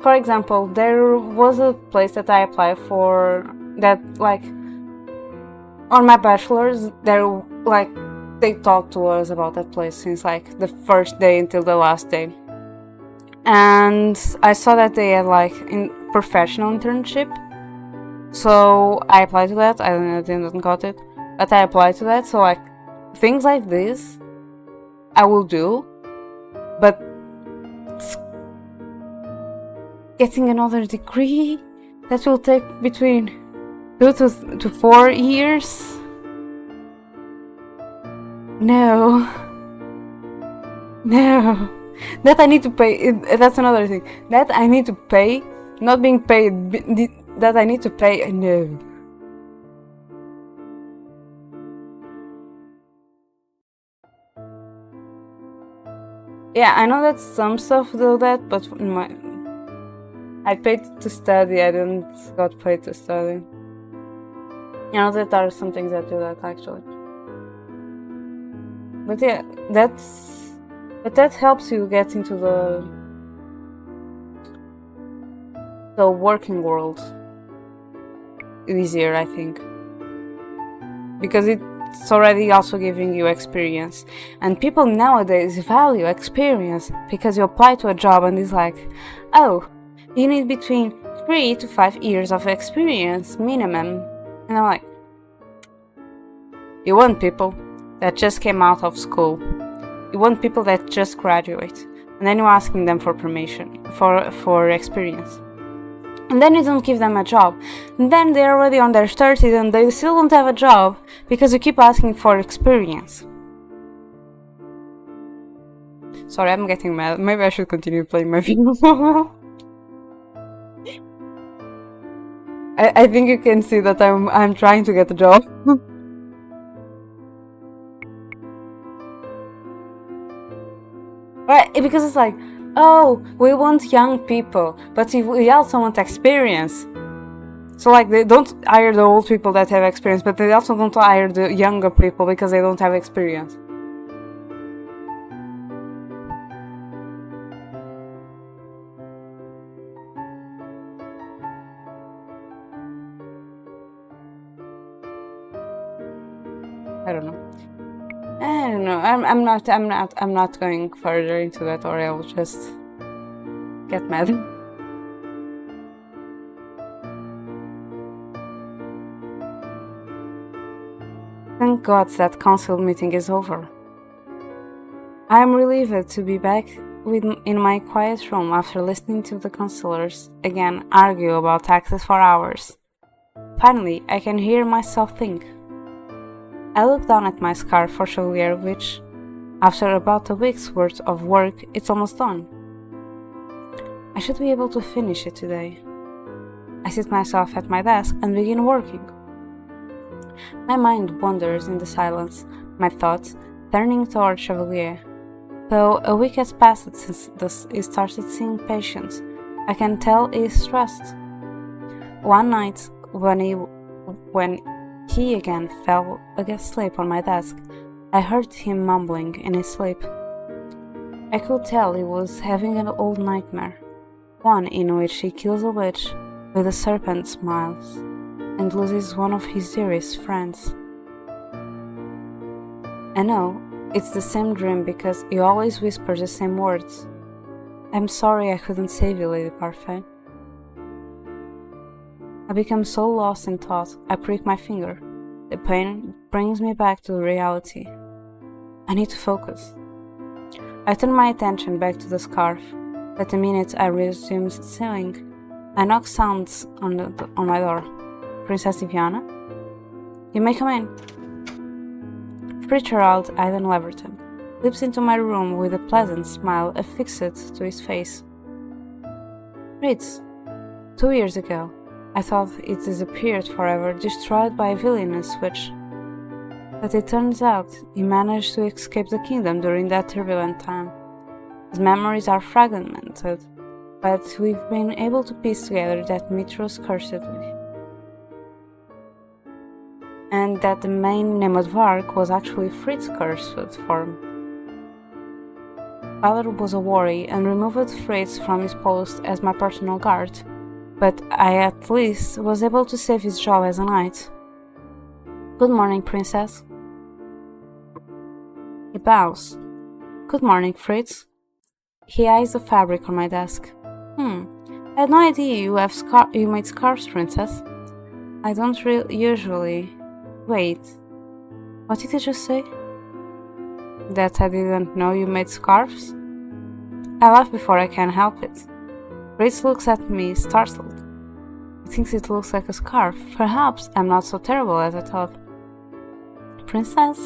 for example, there was a place that I applied for that, like, on my bachelor's, they talked to us about that place since like the first day until the last day. And I saw that they had like in professional internship. So I applied to that. I didn't got it, but I applied to that. So like things like this, I will do. But getting another degree, that will take between 2 to 4 years. No. That I need to pay. That's another thing. That I need to pay, not being paid. That I need to pay. No. Yeah, I know that some stuff do that, but I paid to study. I didn't got paid to study. You know that there are some things that do that actually. But yeah, that helps you get into the working world easier, I think, because it's already also giving you experience, and people nowadays value experience, because you apply to a job and it's like, oh, you need between 3 to 5 years of experience minimum, and I'm like, you want people that just came out of school. You want people that just graduate, and then you're asking them for permission, for experience. And then you don't give them a job. And then they're already on their 30s and they still don't have a job because you keep asking for experience. Sorry, I'm getting mad. Maybe I should continue playing my video. I think you can see that I'm trying to get a job. Right, because it's like, oh, we want young people, but we also want experience. So like, they don't hire the old people that have experience, but they also don't hire the younger people because they don't have experience. I don't know. I'm not going further into that, or I will just get mad. Thank God that council meeting is over. I am relieved to be back in my quiet room after listening to the councillors again argue about taxes for hours. Finally, I can hear myself think. I look down at my scarf for Chevalier, which After about a week's worth of work, it's almost done. I should be able to finish it today. I sit myself at my desk and begin working. My mind wanders in the silence, my thoughts turning toward Chevalier. Though a week has passed since he started seeing patients, I can tell he is stressed. One night, when he again fell asleep on my desk, I heard him mumbling in his sleep. I could tell he was having an old nightmare, one in which he kills a witch with a serpent smiles and loses one of his dearest friends. I know it's the same dream because he always whispers the same words. I'm sorry I couldn't save you, Lady Parfait. I become so lost in thought, I prick my finger. The pain brings me back to reality. I need to focus. I turn my attention back to the scarf, but the minute I resume sewing, I knock sounds on my door. Princess Diviana? You may come in. Fitzgerald Aidan Leverton leaps into my room with a pleasant smile affixed to his face. Fritz, 2 years ago, I thought it disappeared forever, destroyed by a villainous witch. But it turns out he managed to escape the kingdom during that turbulent time. His memories are fragmented, but we've been able to piece together that Mitros cursed me, and that the main Nemodvark was actually Fritz's cursed form. Father was a worry and removed Fritz from his post as my personal guard, but I at least was able to save his job as a knight. Good morning, Princess. He bows. Good morning, Fritz. He eyes the fabric on my desk. I had no idea you made scarves, Princess. I don't usually... Wait, what did you just say? That I didn't know you made scarves? I laugh before I can help it. Fritz looks at me, startled. He thinks it looks like a scarf. Perhaps I'm not so terrible as I thought. Princess?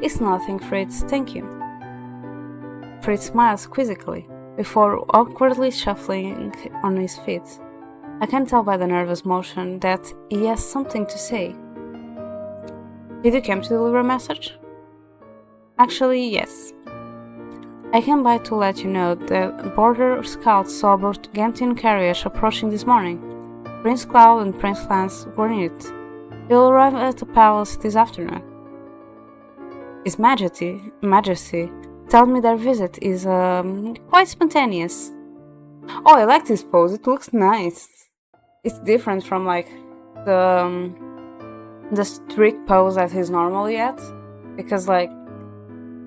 It's nothing, Fritz, thank you. Fritz smiles quizzically, before awkwardly shuffling on his feet. I can tell by the nervous motion that he has something to say. Did you come to deliver a message? Actually, yes. I came by to let you know the border scouts saw a Burgundian carriage approaching this morning. Prince Cloud and Prince Lance were in it. They'll arrive at the palace this afternoon. His Majesty told me their visit is quite spontaneous. Oh, I like this pose, it looks nice. It's different from like the strict pose that he's normally at, because like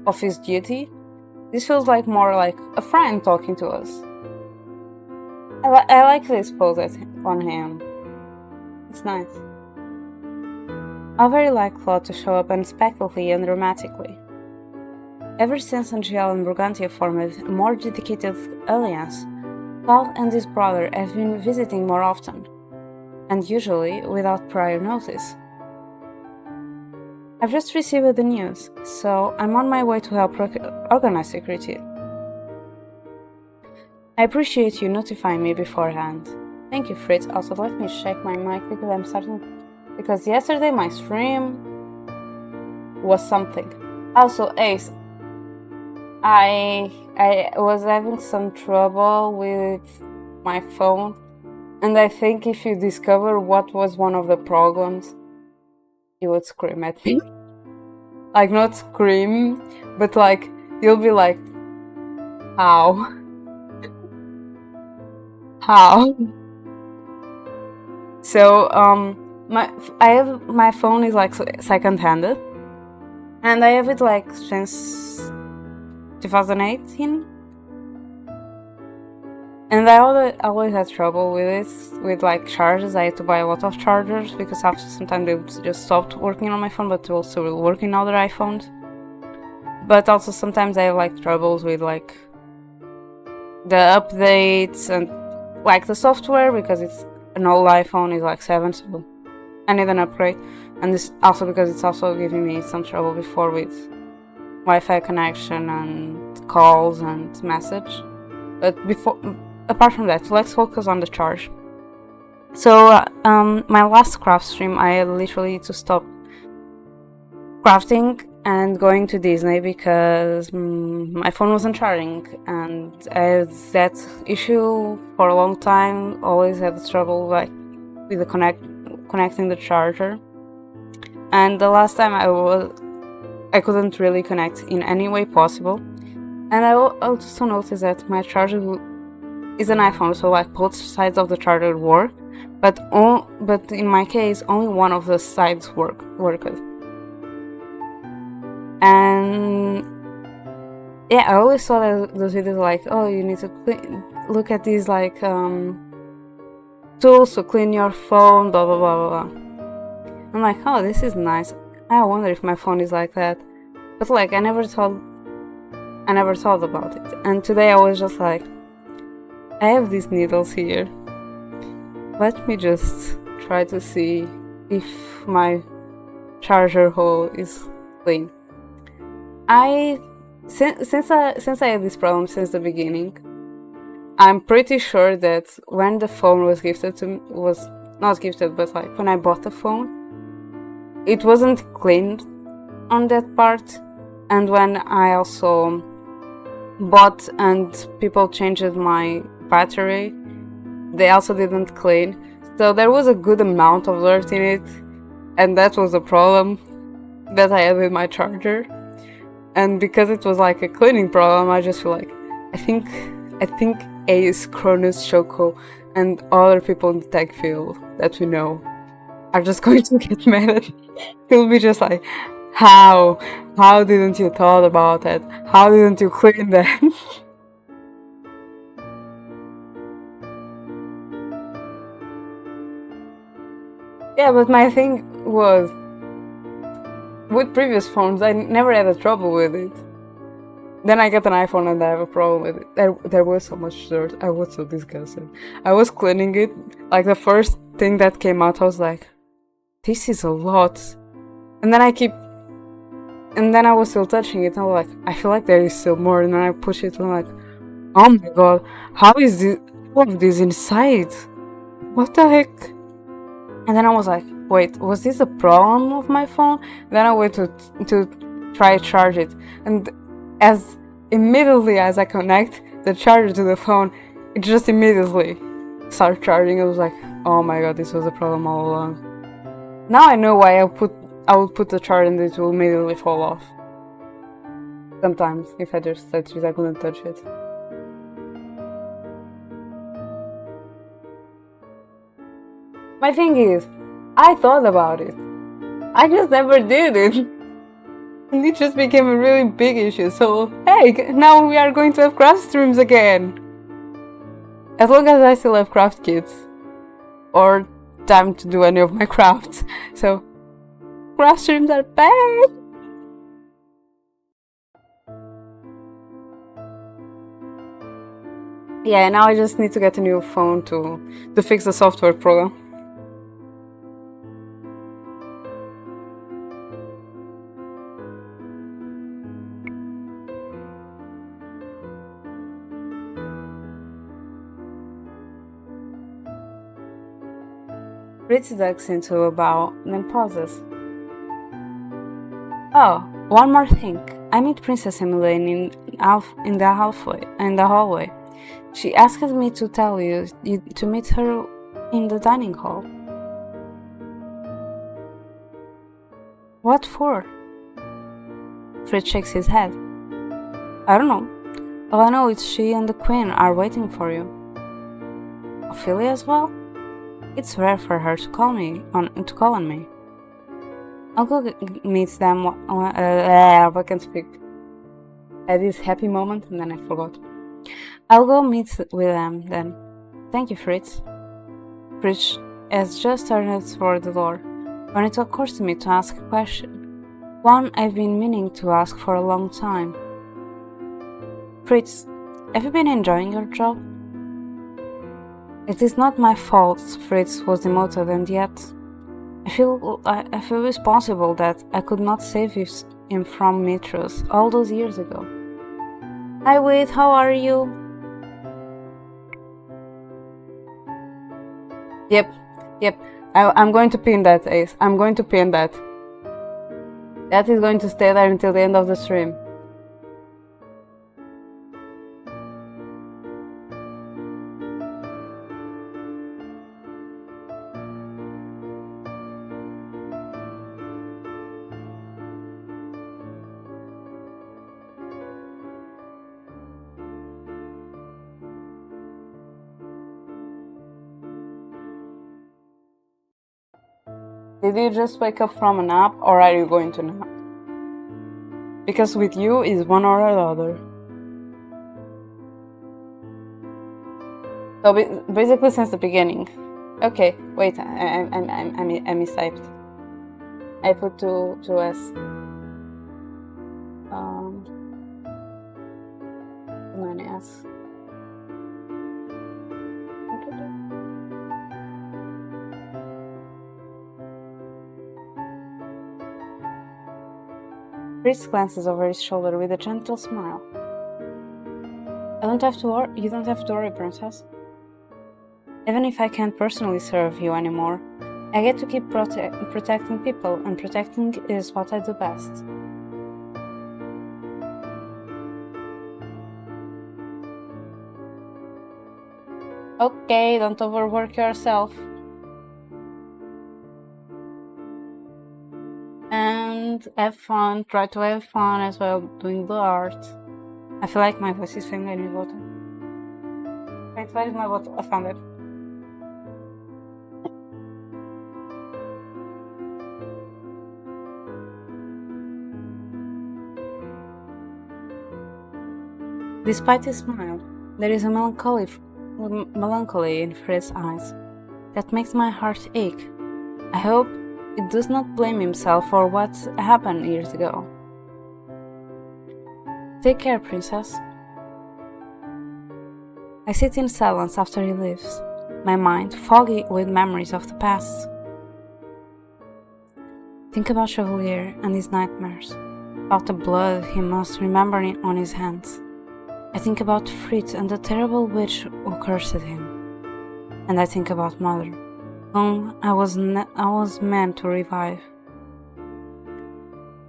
of his duty. This feels like more like a friend talking to us. I like this pose on him. It's nice. I very like Claude to show up unexpectedly and dramatically. Ever since Angel and Burgundia formed a more dedicated alliance, Claude and his brother have been visiting more often, and usually without prior notice. I've just received the news, so I'm on my way to help organize security. I appreciate you notifying me beforehand. Thank you, Fritz. Also, let me check my mic because yesterday my stream was something. Also, Ace, I was having some trouble with my phone, and I think if you discover what was one of the problems, you would scream at me. Like, not scream, but like, you'll be like, how? How? So, my phone is like second-handed, and I have it like since 2018, and I always had trouble with it, with like chargers. I had to buy a lot of chargers because after some time they just stopped working on my phone, but they also will work in other iPhones. But also sometimes I have like troubles with like the updates and like the software, because it's an old iPhone, is like 7, so I need an upgrade. And this also because it's also giving me some trouble before with Wi-Fi connection and calls and message. But apart from that, let's focus on the charge. So my last craft stream, I literally had to stop crafting and going to Disney because my phone wasn't charging, and I had that issue for a long time. Always had trouble with the connecting the charger, and the last time I couldn't really connect in any way possible. And I also noticed that my charger is an iPhone, so both sides of the charger work, but in my case only one of the sides worked. And yeah, I always saw those videos oh, you need to look at these tools to clean your phone, blah blah blah blah blah. I'm oh, this is nice. I wonder if my phone is like that, but I never thought about it. And today I was just I have these needles here. Let me just try to see if my charger hole is clean. Since I had this problem since the beginning, I'm pretty sure that when the phone was gifted to me, was not gifted, but when I bought the phone, it wasn't cleaned on that part, and when I also bought and people changed my battery, they also didn't clean, so there was a good amount of dirt in it, and that was a problem that I had with my charger. And because it was a cleaning problem, I just feel I think Ace, Cronus, Choco, and other people in the tech field that we know are just going to get mad at me. He'll be just how didn't you thought about that? How didn't you clean that? Yeah, but my thing was, with previous phones, I never had a trouble with it. Then I get an iPhone and I have a problem with it. There was so much dirt. I was so disgusted. I was cleaning it. The first thing that came out, I was this is a lot. And then I was still touching it. And I was I feel there is still more. And then I push it and I'm oh my god, how is all of this inside? What the heck? And then I was wait, was this a problem of my phone? Then I went to try to charge it, and as immediately as I connect the charger to the phone, it just immediately started charging. I was oh my god, this was a problem all along. Now I know why I would put the charger and it will immediately fall off. Sometimes, if I just touch it, I couldn't touch it. My thing is, I thought about it. I just never did it. And it just became a really big issue. So, hey, now we are going to have craft streams again. As long as I still have craft kits. Or time to do any of my crafts. So, craft streams are back! Yeah, now I just need to get a new phone to fix the software program. Fritz ducks into a bow, then pauses. Oh, one more thing. I meet Princess Emmeline in the hallway. She asked me to tell you to meet her in the dining hall. What for? Fritz shakes his head. I don't know. All I know is she and the Queen are waiting for you. Ophelia as well? It's rare for her to call on me. I'll go meet them. I can't speak. At this happy moment, and then I forgot. I'll go meet with them then. Thank you, Fritz. Fritz has just turned toward the door when it occurs to me to ask a question. One I've been meaning to ask for a long time. Fritz, have you been enjoying your job? It is not my fault Fritz was demoted, and yet I feel responsible that I could not save him from Mitros all those years ago. Hi, Wade, how are you? Yep. I'm going to pin that, Ace. I'm going to pin that. That is going to stay there until the end of the stream. Did you just wake up from a nap, or are you going to nap? Because with you is one or the other. So basically since the beginning. Okay, wait, I mistyped. I put two S. Too many S. Chris glances over his shoulder with a gentle smile. You don't have to worry, princess. Even if I can't personally serve you anymore, I get to keep protecting people, and protecting is what I do best. Okay, don't overwork yourself. And have fun, try to have fun as well doing the art. I feel like my voice is failing me water. Wait, where is my water? I found it. Despite his smile, there is a melancholy in Fred's eyes that makes my heart ache. I hope it does not blame himself for what happened years ago. Take care, princess. I sit in silence after he leaves, my mind foggy with memories of the past. Think about Chevalier and his nightmares, about the blood he must remember on his hands. I think about Fritz and the terrible witch who cursed him. And I think about Mother, whom I was meant to revive.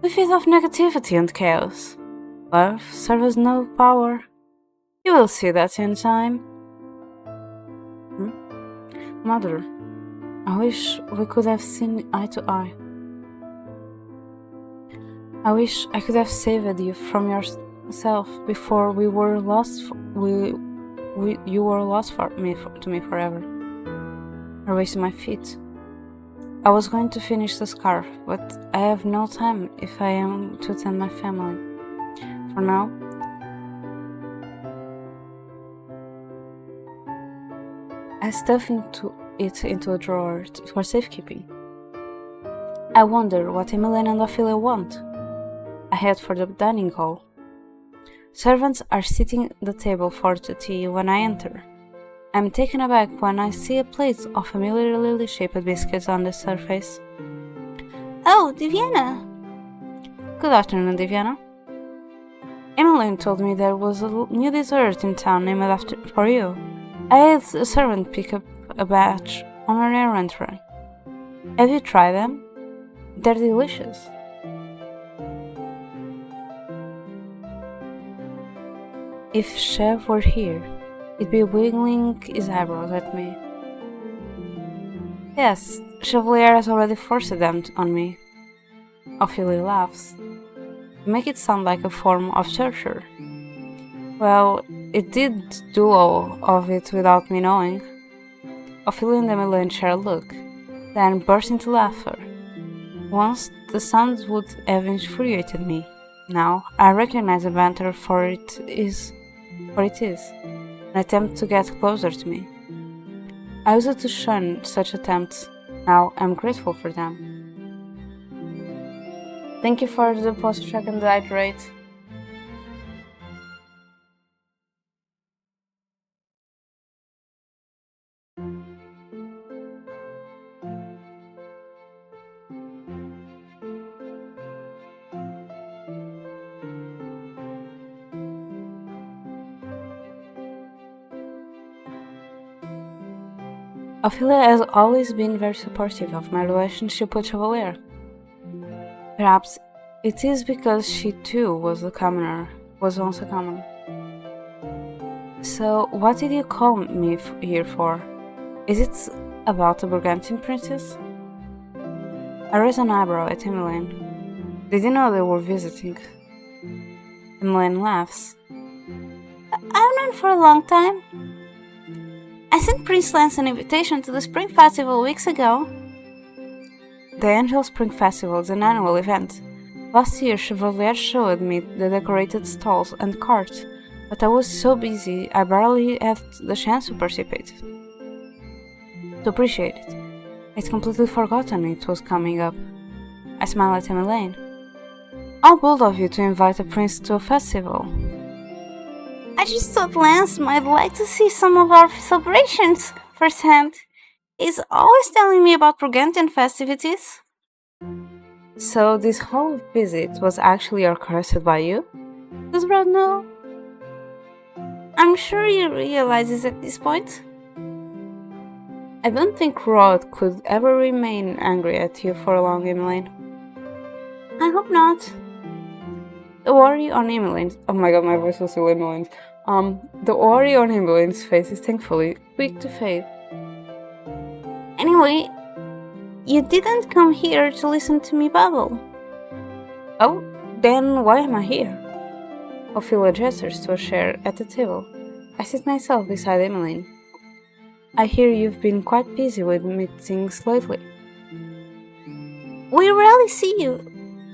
We feed off negativity and chaos. Love serves no power. You will see that in time. Mother, I wish we could have seen eye to eye. I wish I could have saved you from yourself before we were lost. You were lost to me forever. I raised my feet. I was going to finish the scarf, but I have no time if I am to attend my family. For now, I stuff it into a drawer for safekeeping. I wonder what Emmeline and Ophelia want. I head for the dining hall. Servants are sitting at the table for the tea when I enter. I'm taken aback when I see a plate of familiar lily-shaped biscuits on the surface. Oh, Diviana! Good afternoon, Diviana. Emmeline told me there was a new dessert in town named for you. I had a servant pick up a batch on an errand run. Have you tried them? They're delicious. If Chev were here, he'd be wiggling his eyebrows at me. Yes, Chevalier has already forced them on me. Ophelia laughs. You make it sound like a form of torture. Well, it did do all of it without me knowing. Ophelia and Emmeline share a look, then burst into laughter. Once the sound would have infuriated me. Now I recognize the banter for it is, an attempt to get closer to me. I used to shun such attempts. Now I'm grateful for them. Thank you for the post-track and the hydrate. Ophelia has always been very supportive of my relationship with Chevalier. Perhaps it is because she too was once a commoner. So, what did you call me here for? Is it about the Burgundian princess? I raised an eyebrow at Emmeline. Did you know they were visiting? Emmeline laughs. I've known for a long time. I sent Prince Lance an invitation to the Spring Festival weeks ago. The Angel Spring Festival is an annual event. Last year, Chevalier showed me the decorated stalls and carts, but I was so busy I barely had the chance to participate. To appreciate it. I'd completely forgotten it was coming up. I smiled at Emmeline. How bold of you to invite a prince to a festival. I just thought Lance might like to see some of our celebrations firsthand. He's always telling me about Burgundian festivities. So this whole visit was actually orchestrated by you? Does Rod know? I'm sure he realizes at this point. I don't think Rod could ever remain angry at you for long, Emmeline. I hope not. The worry on Emmeline's— oh my god, my voice was still Emmeline's. The worry on Emmeline's face is thankfully quick to fade. Anyway, you didn't come here to listen to me babble. Oh, then why am I here? Ophelia gestures to a chair at the table. I sit myself beside Emmeline. I hear you've been quite busy with meetings lately. We rarely see you.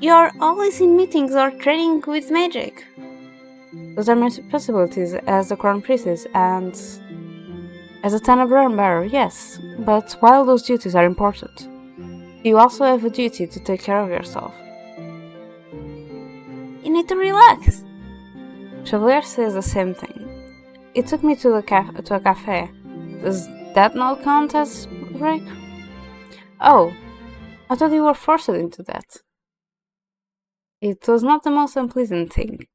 You're always in meetings or training with magic. Those are my responsibilities as the crown princess and as a Tenebran bearer, yes, but while those duties are important, you also have a duty to take care of yourself. You need to relax. Chevalier says the same thing. It took me to a cafe. Does that not count as break? Oh, I thought you were forced into that. It was not the most unpleasant thing.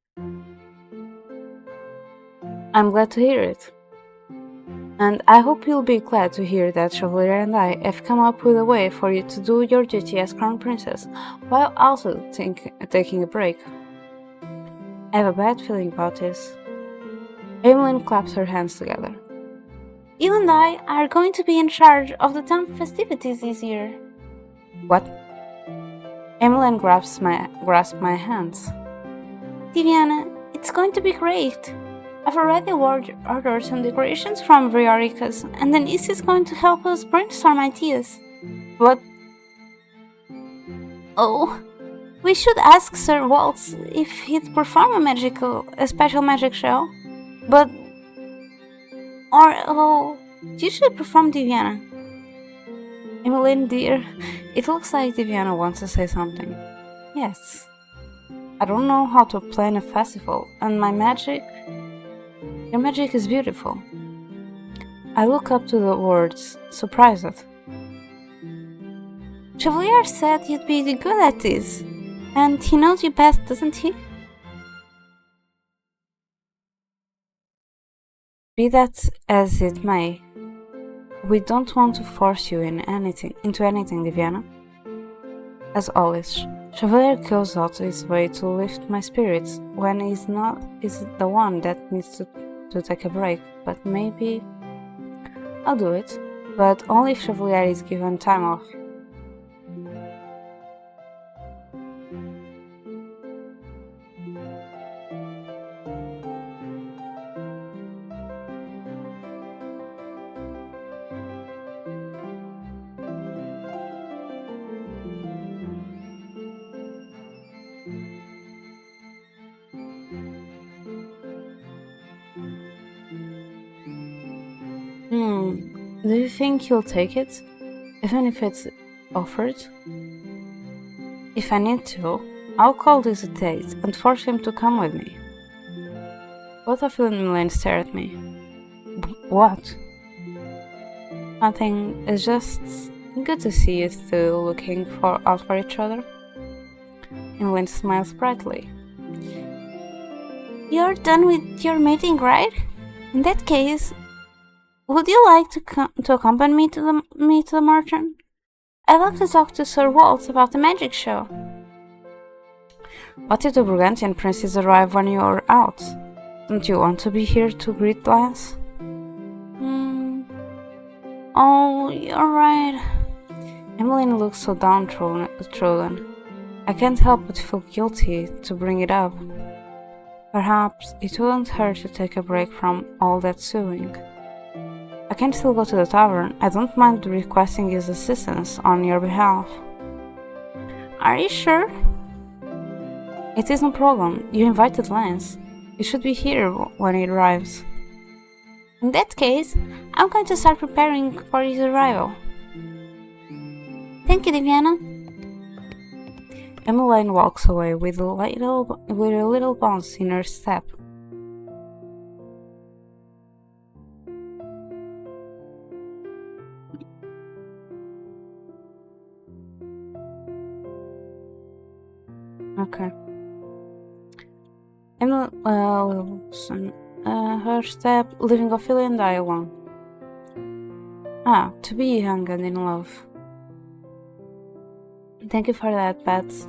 I'm glad to hear it. And I hope you'll be glad to hear that Chevalier and I have come up with a way for you to do your duty as Crown Princess, while also taking a break. I have a bad feeling about this. Emmeline claps her hands together. You and I are going to be in charge of the town festivities this year. What? Emmeline grasps my hands. Diviana, it's going to be great. I've already ordered some decorations from Riorica's, and Denise is going to help us brainstorm ideas. But... oh, we should ask Sir Waltz if he'd perform a special magic show. But... you should perform, Diviana. Emmeline, dear, it looks like Diviana wants to say something. Yes. I don't know how to plan a festival, and your magic is beautiful. I look up to the words, surprised. Chevalier said you'd be good at this, and he knows you best, doesn't he? Be that as it may, we don't want to force you into anything, Diviana. As always, Chevalier goes out his way to lift my spirits when he's the one that needs to take a break, but maybe I'll do it, but only if Chevalier is given time off. Do you think he'll take it, even if it's offered? If I need to, I'll call this a date and force him to come with me. Both of you and Emmeline stare at me. What? Nothing, it's just good to see you two looking out for each other. Emmeline smiles brightly. You're done with your meeting, right? In that case, Would you like to accompany me to the merchant? I'd like to talk to Sir Walt about the magic show. What if the Burgundian princes arrive when you're out? Don't you want to be here to greet Lance? Hmm. Oh, you're right. Emmeline looks so downtrodden. I can't help but feel guilty to bring it up. Perhaps it wouldn't hurt to take a break from all that sewing. I can still go to the tavern. I don't mind requesting his assistance on your behalf. Are you sure? It is no problem. You invited Lance. You should be here when he arrives. In that case, I'm going to start preparing for his arrival. Thank you, Diviana. Emmeline walks away with a little bounce in her step. Okay. Her step, leaving Ophelia and I alone. To be young and in love. Thank you for that, Beth.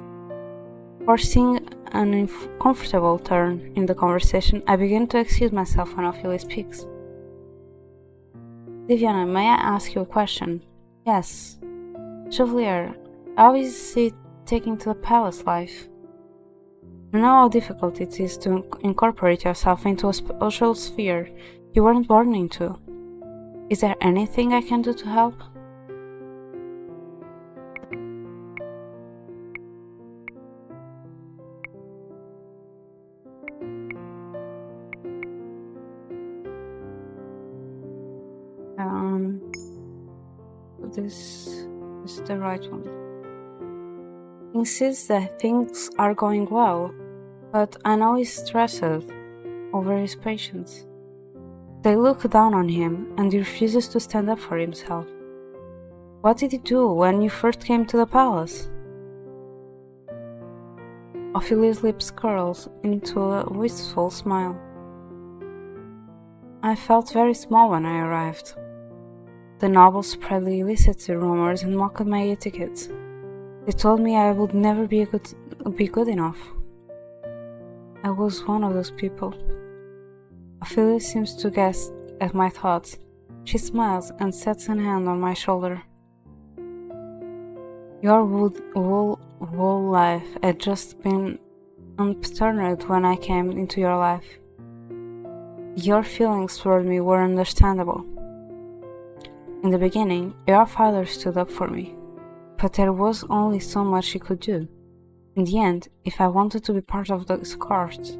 Forcing an uncomfortable turn in the conversation, I begin to excuse myself when Ophelia speaks. Diviana, may I ask you a question? Yes. Chevalier, how is it taking to the palace life? I know how difficult it is to incorporate yourself into a social sphere you weren't born into. Is there anything I can do to help? This is the right one. He insists that things are going well, but I know he's stressed over his patients. They look down on him and he refuses to stand up for himself. What did he do when you first came to the palace? Ophelia's lips curls into a wistful smile. I felt very small when I arrived. The nobles spread illicit rumors and mocked my etiquette. They told me I would never be good enough. I was one of those people. Ophelia seems to guess at my thoughts. She smiles and sets a hand on my shoulder. Your whole life had just been unpatterned when I came into your life. Your feelings toward me were understandable. In the beginning, your father stood up for me, but there was only so much he could do. In the end, if I wanted to be part of this court,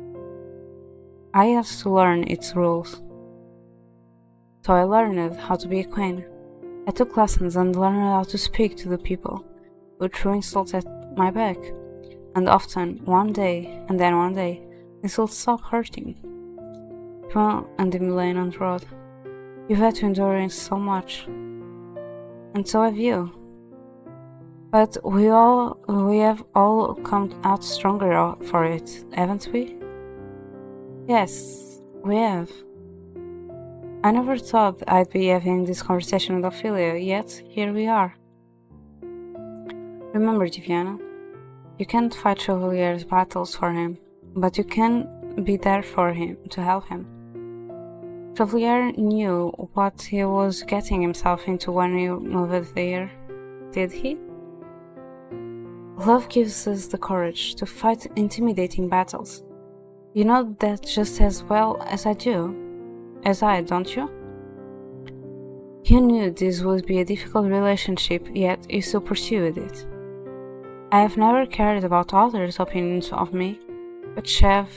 I had to learn its rules. So I learned how to be a queen. I took lessons and learned how to speak to the people who threw insults at my back, and often, one day, insults stopped hurting. Well, and Emmeline on the road. You've had to endure so much, and so have you. But we have all come out stronger for it, haven't we? Yes, we have. I never thought I'd be having this conversation with Ophelia, yet here we are. Remember, Diviana, you can't fight Chevalier's battles for him, but you can be there for him to help him. Chevalier knew what he was getting himself into when he moved there, did he? Love gives us the courage to fight intimidating battles. You know that just as well as I, don't you? You knew this would be a difficult relationship, yet you still pursued it. I have never cared about others' opinions of me, but have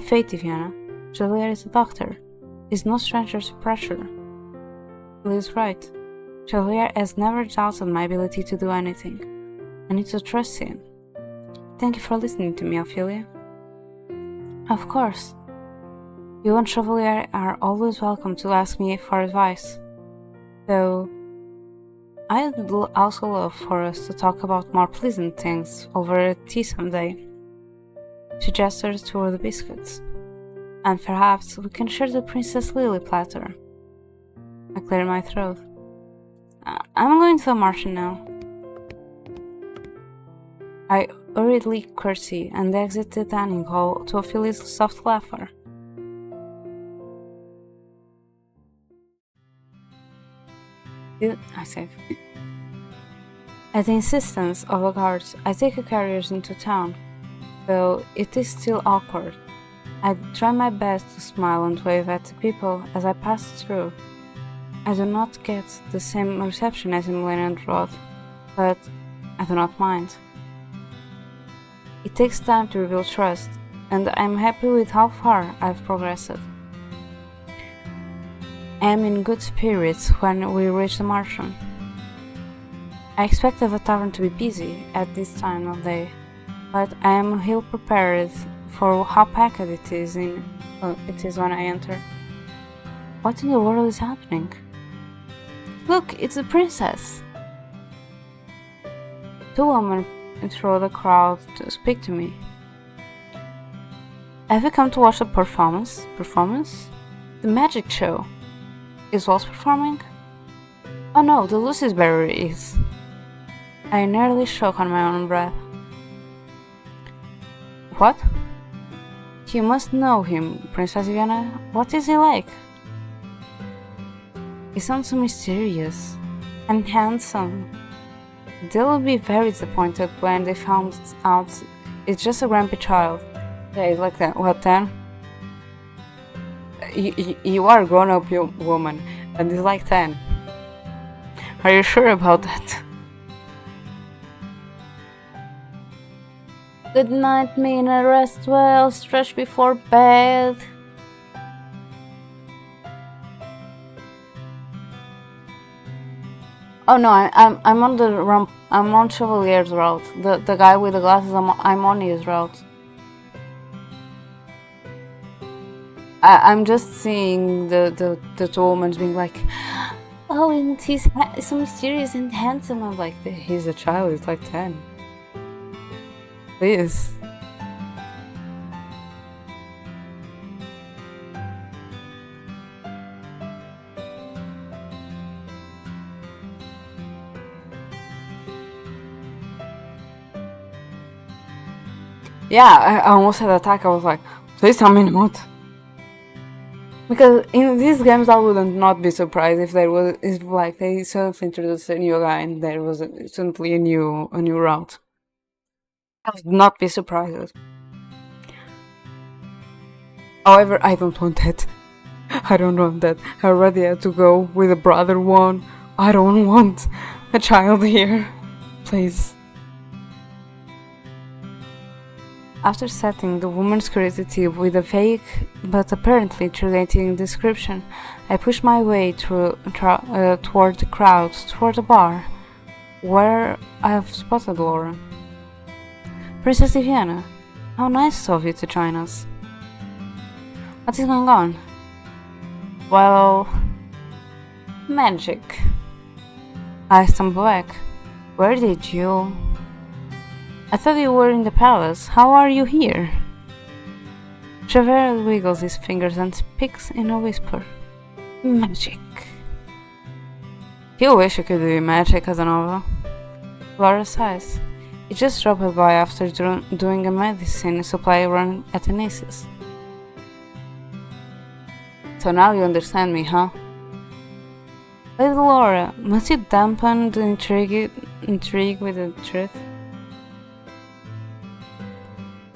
faith, Diviana. Chevalier is a doctor. He's no stranger to pressure. He is right. Chevalier has never doubted my ability to do anything. I need to trust him. Thank you for listening to me, Ophelia. Of course. You and Chevalier are always welcome to ask me for advice. Though, I'd also love for us to talk about more pleasant things over tea someday. She gestures toward the biscuits. And perhaps we can share the Princess Lily platter. I cleared my throat. I'm going to the Martian now. I hurriedly curtsied and exited the dining hall to feel his soft laughter. I said. At the insistence of the guards, I take a carriage into town, though it is still awkward. I try my best to smile and wave at the people as I pass through. I do not get the same reception as in Millennium Road, but I do not mind. It takes time to rebuild trust, and I am happy with how far I've progressed. I am in good spirits when we reach the Martian. I expect the tavern to be busy at this time of day, but I am ill prepared for how packed it is when I enter. What in the world is happening? Look, it's the princess! Two women through the crowd to speak to me. Have you come to watch the performance? The magic show. Is Waltz performing? Oh no, the Lucy's Berry is. I nearly choke on my own breath. What? You must know him, Princess Viviana. What is he like? He sounds so mysterious and handsome. They will be very disappointed when they found out it's just a grumpy child. Yeah, he's like that. What then? You are a grown-up woman, and he's like 10. Are you sure about that? Good night, Mina. Rest well. Stretch before bed. Oh no, I'm on Chevalier's route. The guy with the glasses. I'm on his route. I'm just seeing the two women being like, oh, and he's so mysterious and handsome. I'm like, he's a child. He's like 10. Please. Yeah, I almost had an attack. I was like, please tell me not. Because in these games I wouldn't not be surprised if like they suddenly introduced a new guy and there was suddenly a new route. I would not be surprised. However, I don't want that. I don't want that. I already had to go with a brother one. I don't want a child here. Please. After setting the woman's curiosity with a vague but apparently trulating description, I pushed my way toward the crowd, toward the bar, where I have spotted Laura. Princess Diviana, how nice of you to join us. What is going on? Well, magic. I stumbled back. Where did you... I thought you were in the palace. How are you here? Chevalier wiggles his fingers and speaks in a whisper. Magic. You wish you could do magic, Casanova. Laura sighs. He just dropped by after doing a medicine supply run at Anisis. So now you understand me, huh? Lady Laura, must you dampen the intrigue with the truth?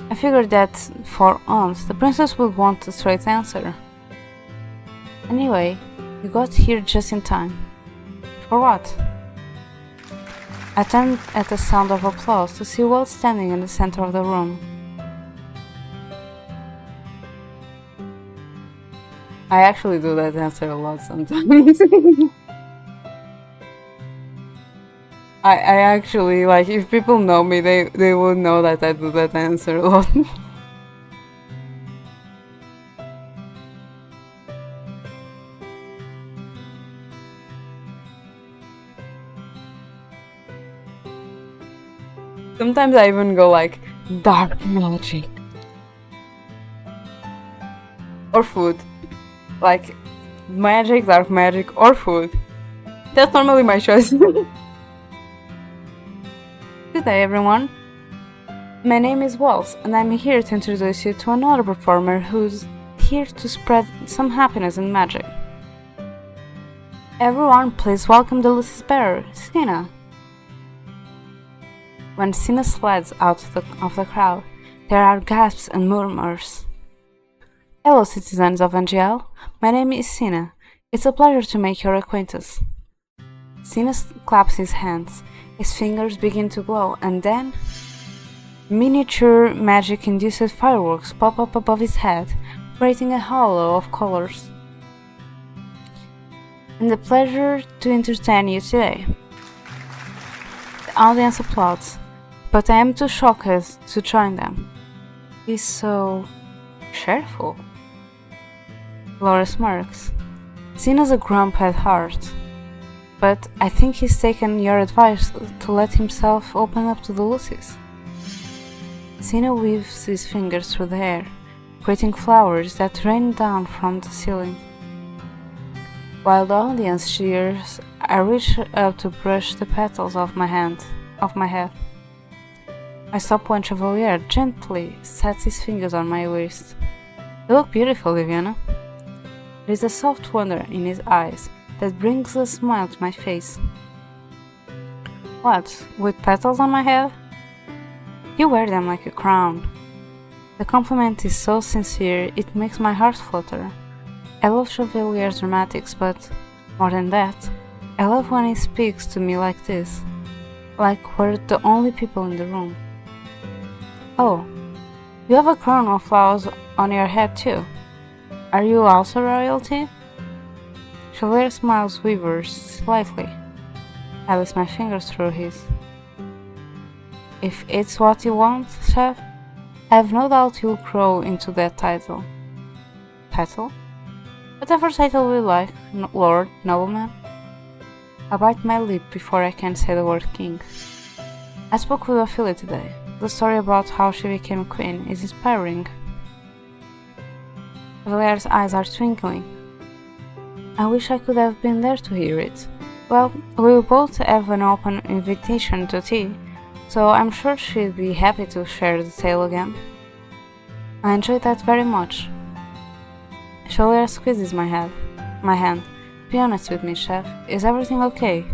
I figured that, for once, the princess would want a straight answer. Anyway, you got here just in time. For what? I turned at the sound of applause to see Walt standing in the center of the room. I actually do that answer a lot sometimes. I actually, like, if people know me, they would know that I do that answer a lot. Sometimes I even go like, dark magic. Or food. Like, magic, dark magic, or food. That's normally my choice. Good day, everyone. My name is Waltz, and I'm here to introduce you to another performer who's here to spread some happiness and magic. Everyone, please welcome the Lucy's bearer, Sina. When Sina slides out of the crowd, there are gasps and murmurs. Hello, citizens of NGL. My name is Sina. It's a pleasure to make your acquaintance. Sina claps his hands. His fingers begin to glow, and then miniature magic-induced fireworks pop up above his head, creating a halo of colors. And a pleasure to entertain you today. The audience applauds, but I am too shocked to join them. He's so cheerful. Laura smirks. Sina's a grump at heart, but I think he's taken your advice to let himself open up to the Lucys. Sina weaves his fingers through the air, creating flowers that rain down from the ceiling. While the audience cheers, I reach up to brush the petals off my head. I stop when Chevalier gently sets his fingers on my waist. You look beautiful, Viviana. There is a soft wonder in his eyes that brings a smile to my face. What, with petals on my head? You wear them like a crown. The compliment is so sincere, it makes my heart flutter. I love Chevalier's dramatics, but more than that, I love when he speaks to me like this, like we're the only people in the room. Oh, you have a crown of flowers on your head too. Are you also royalty? Chevalier smiles wavers slightly. I lace my fingers through his. If it's what you want, Chef, I have no doubt you'll grow into that title. Title? Whatever title you like, Lord, Nobleman. I bite my lip before I can say the word king. I spoke with Ophelia today. The story about how she became a queen is inspiring. Chevalier's eyes are twinkling. I wish I could have been there to hear it. Well, we will both have an open invitation to tea, so I'm sure she'd be happy to share the tale again. I enjoyed that very much. Chevalier squeezes my hand. Be honest with me, Chef. Is everything okay?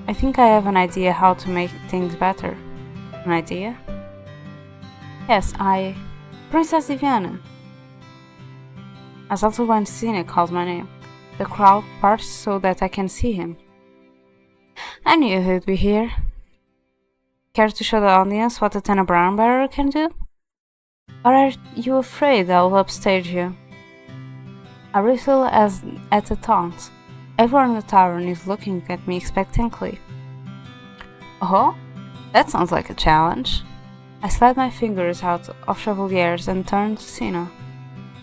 I think I have an idea how to make things better. An idea? Yes, Princess Diviana. As also when Sina calls my name, the crowd parts so that I can see him. I knew he'd be here. Care to show the audience what a Tenebran bearer can do? Or are you afraid I'll upstage you? I whistle as at a taunt. Everyone in the tavern is looking at me expectantly. Oh, that sounds like a challenge. I slide my fingers out of Chevalier's and turn to Sina.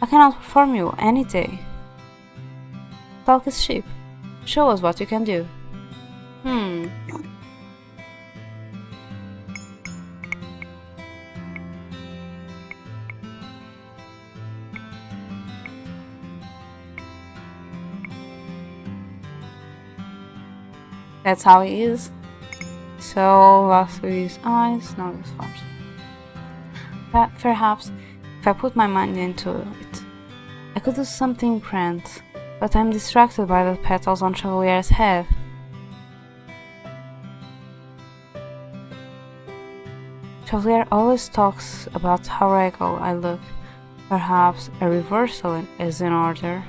I can outperform you any day. Talk is cheap. Show us what you can do. That's how he is. So, lost with his eyes, now his flash. Perhaps, if I put my mind into it, I could do something grand, but I'm distracted by the petals on Chevalier's head. Chevalier always talks about how regal I look. Perhaps a reversal is in order.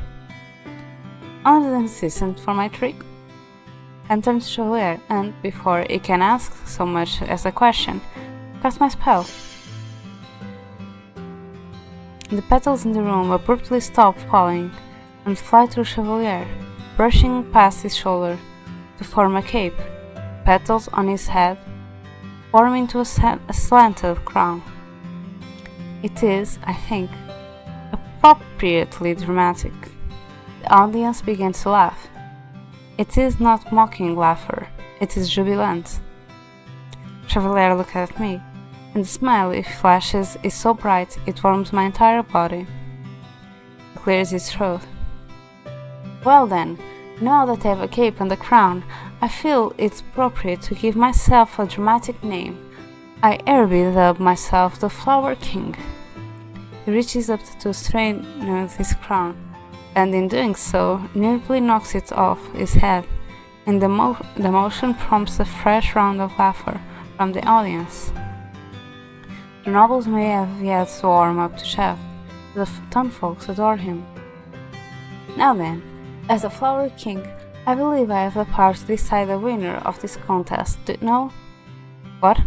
Only the insistent for my trick. And turn to Chevalier, and before he can ask so much as a question, cast my spell. The petals in the room abruptly stop falling and fly through Chevalier, brushing past his shoulder to form a cape. Petals on his head form into a slanted crown. It is, I think, appropriately dramatic. The audience begins to laugh. It is not mocking laughter, it is jubilant. Chevalier looks at me, and the smile it flashes is so bright it warms my entire body. He clears his throat. Well then, now that I have a cape and a crown, I feel it's appropriate to give myself a dramatic name. I airbid myself the Flower King. He reaches up to straighten his crown, and in doing so, nearly knocks it off his head. And the motion prompts a fresh round of laughter from the audience. The nobles may have yet to warm up to Chev, but the town folks adore him. Now then, as a Flower King, I believe I have the power to decide the winner of this contest. Do you know? What?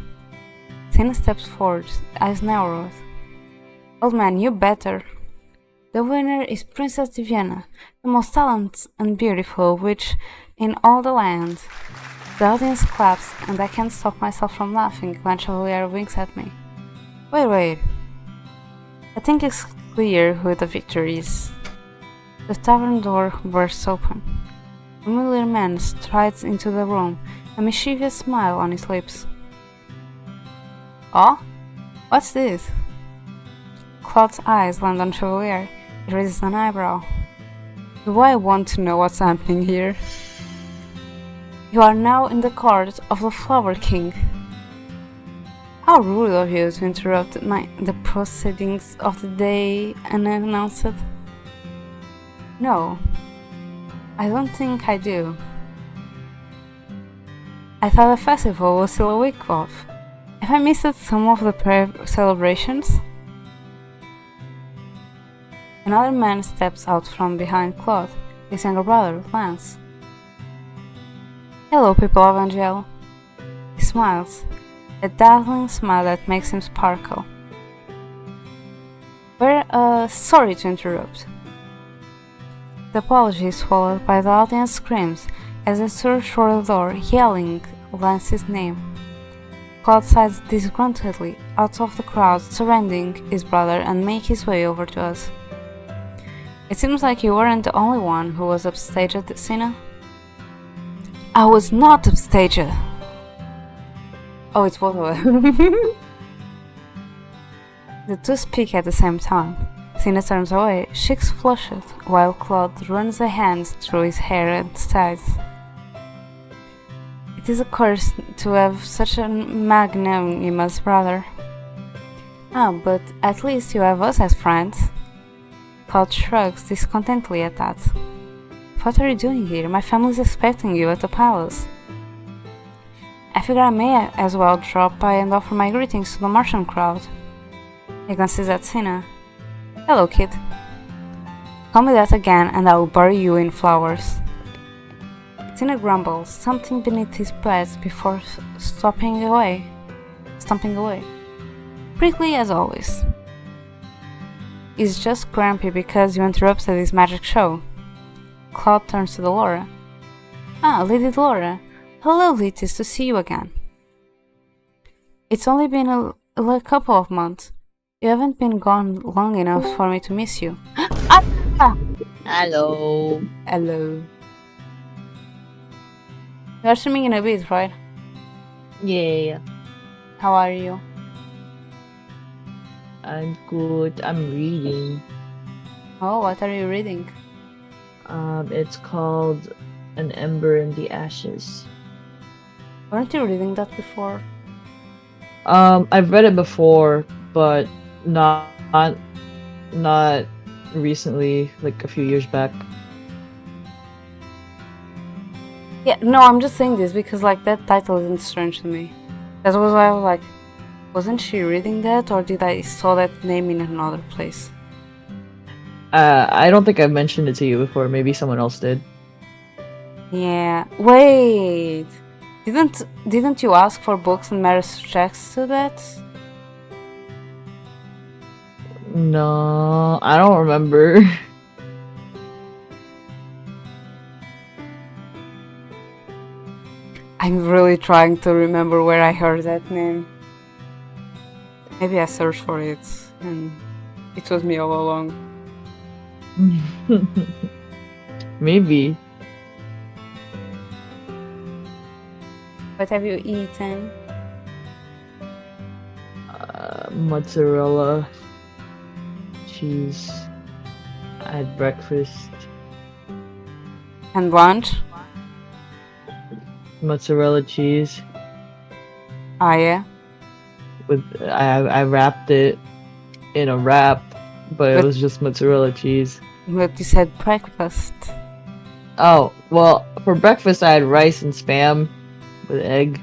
Tina steps forward, eyes narrowed. Old man, you better. The winner is Princess Diviana, the most talented and beautiful witch in all the land. The audience claps, and I can't stop myself from laughing when Chevalier winks at me. Wait. I think it's clear who the victor is. The tavern door bursts open. A familiar man strides into the room, a mischievous smile on his lips. Oh? What's this? Claude's eyes land on Chevalier. He raises an eyebrow. Do I want to know what's happening here? You are now in the court of the Flower King. How rude of you to interrupt the proceedings of the day unannounced. No, I don't think I do. I thought the festival was still a week off. Have I missed some of the celebrations? Another man steps out from behind Claude, his younger brother, Lance. Hello, people of Angel. He smiles, a dazzling smile that makes him sparkle. We're sorry to interrupt. The apology is followed by the audience screams as they surge for the door, yelling Lance's name. Claude sighs disgruntledly out of the crowd surrounding his brother and makes his way over to us. It seems like you weren't the only one who was upstage at the Cena. I was not upstage. Oh, it's both of us. The two speak at the same time. Cena turns away, cheeks flushed, while Claude runs a hand through his hair and sighs. It is a curse to have such a magnanimous brother. Ah, but at least you have us as friends. Claude shrugs discontentedly at that. What are you doing here? My family's expecting you at the palace. I figure I may as well drop by and offer my greetings to the merchant crowd. He glances at Cena. Hello, kid. Call me that again and I will bury you in flowers. Cena grumbles something beneath his breath before stomping away. Prickly as always. He's just grumpy because you interrupted his magic show. Claude turns to Delora. Ah, Lady Delora. How lovely it is to see you again. It's only been a couple of months. You haven't been gone long enough for me to miss you. Hello. Hello. You're swimming in a bit, right? Yeah, How are you? I'm good. I'm reading. Oh, what are you reading? It's called An Ember in the Ashes. Weren't you reading that before? I've read it before, but not recently, like a few years back. Yeah, no, I'm just saying this because like that title isn't strange to me. That was why I was like, wasn't she reading that or did I saw that name in another place? I don't think I've mentioned it to you before. Maybe someone else did. Yeah. Wait. Didn't you ask for books and marriage checks to that? No, I don't remember. I'm really trying to remember where I heard that name. Maybe I searched for it and it was me all along. Maybe. What have you eaten? Mozzarella, cheese. I had breakfast. And lunch? Mozzarella cheese. Ah, yeah. I wrapped it in a wrap, but it But- was just mozzarella cheese. But you said breakfast. Oh, well, for breakfast I had rice and spam with egg.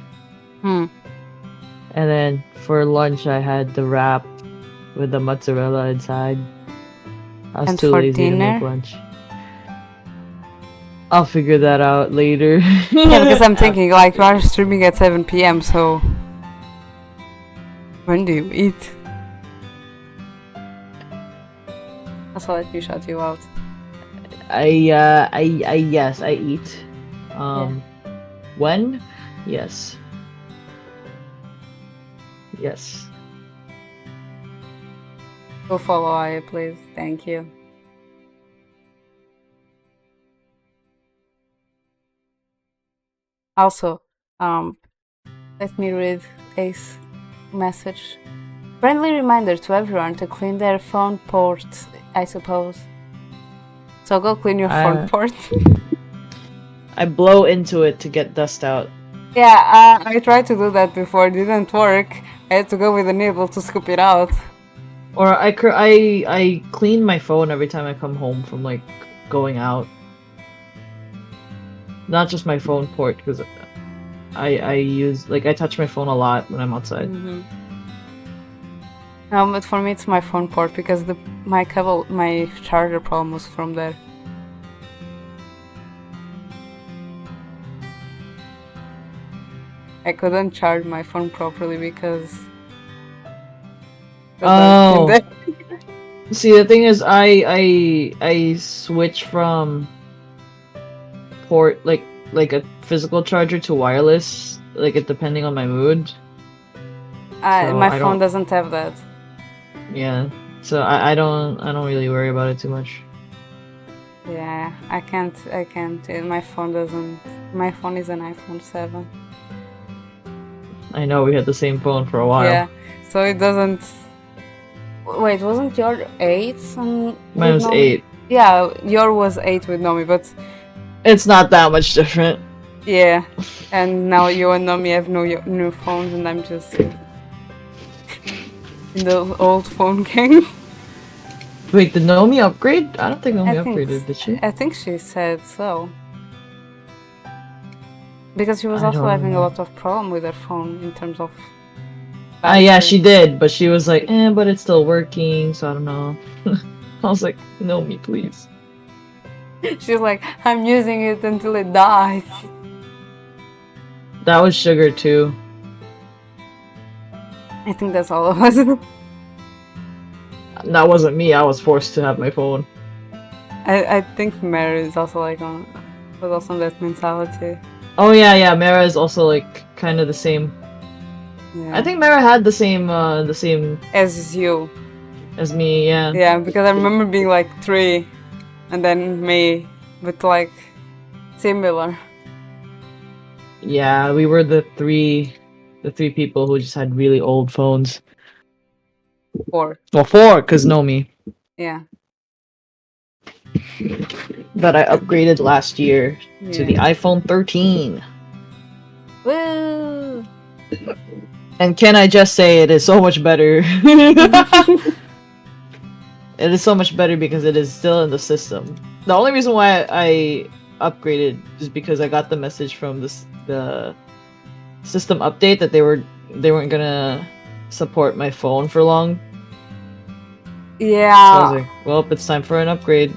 Hmm. And then for lunch I had the wrap with the mozzarella inside. I was And too for lazy to make dinner? lunch. I'll figure that out later. Yeah, because I'm thinking, like, we are streaming at 7 p.m., so... When do you eat? Also, let me shut you out. Yes, I eat. When? Yes. Yes. Go follow Aya, please. Thank you. Also, let me read Ace message. Friendly reminder to everyone to clean their phone ports, I suppose. So go clean your phone port. I blow into it to get dust out. Yeah, I tried to do that before. It didn't work. I had to go with a needle to scoop it out. Or I clean my phone every time I come home from like going out. Not just my phone port, because I use I touch my phone a lot when I'm outside. Mm-hmm. No, but for me it's my phone port because my charger problem was from there. I couldn't charge my phone properly because. Oh. See, the thing is, I switch from port like a physical charger to wireless, it depending on my mood. My phone doesn't have that. Yeah, so I don't really worry about it too much. Yeah, I can't. My phone doesn't. My phone is an iPhone 7. I know, we had the same phone for a while. Yeah, so it doesn't. Wait, wasn't your 8? Mine was 8. Yeah, your was 8 with Nomi, but it's not that much different. Yeah, and now you and Nomi have new phones, and I'm just in the old phone gang. Wait, did Nomi upgrade? I don't think Nomi upgraded, did she? I think she said so. Because she was also having a lot of problem with her phone in terms of yeah, she did, but she was like, but it's still working, so I don't know. I was like, Nomi, please. She's like, I'm using it until it dies. That was Sugar too. I think that's all of us. That wasn't me, I was forced to have my phone. I think Mary is also was also on that mentality. Oh yeah, Mara is also kind of the same. Yeah. I think Mara had the same as you. As me, yeah. Yeah, because I remember being 3, and then me, but similar. Yeah, we were the three people who just had really old phones. 4. Well, 4, because Nomi. Yeah. That I upgraded last year to the iPhone 13. Woo! And can I just say it is so much better. It is so much better because it is still in the system. The only reason why I upgraded is because I got the message from the system update that they weren't gonna support my phone for long. Yeah. So I was like, well, it's time for an upgrade.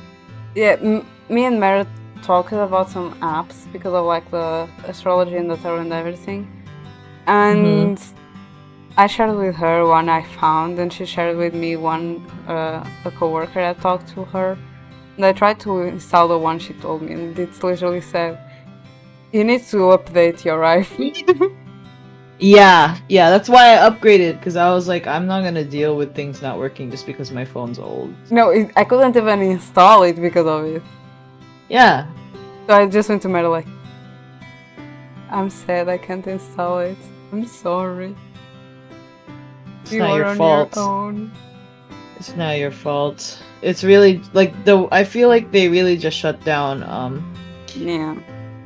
Yeah, me and Merit talked about some apps because of the astrology and the tarot and everything. And I shared with her one I found, and she shared with me one, a coworker that talked to her. And I tried to install the one she told me, and it literally said, you need to update your iPhone. Yeah, that's why I upgraded, because I was like, I'm not gonna deal with things not working just because my phone's old. No, I couldn't even install it because of it. Yeah. So I just went to Merit I'm sad I can't install it. I'm sorry. It's not your fault. It's not your fault. It's really I feel like they really just shut down Yeah.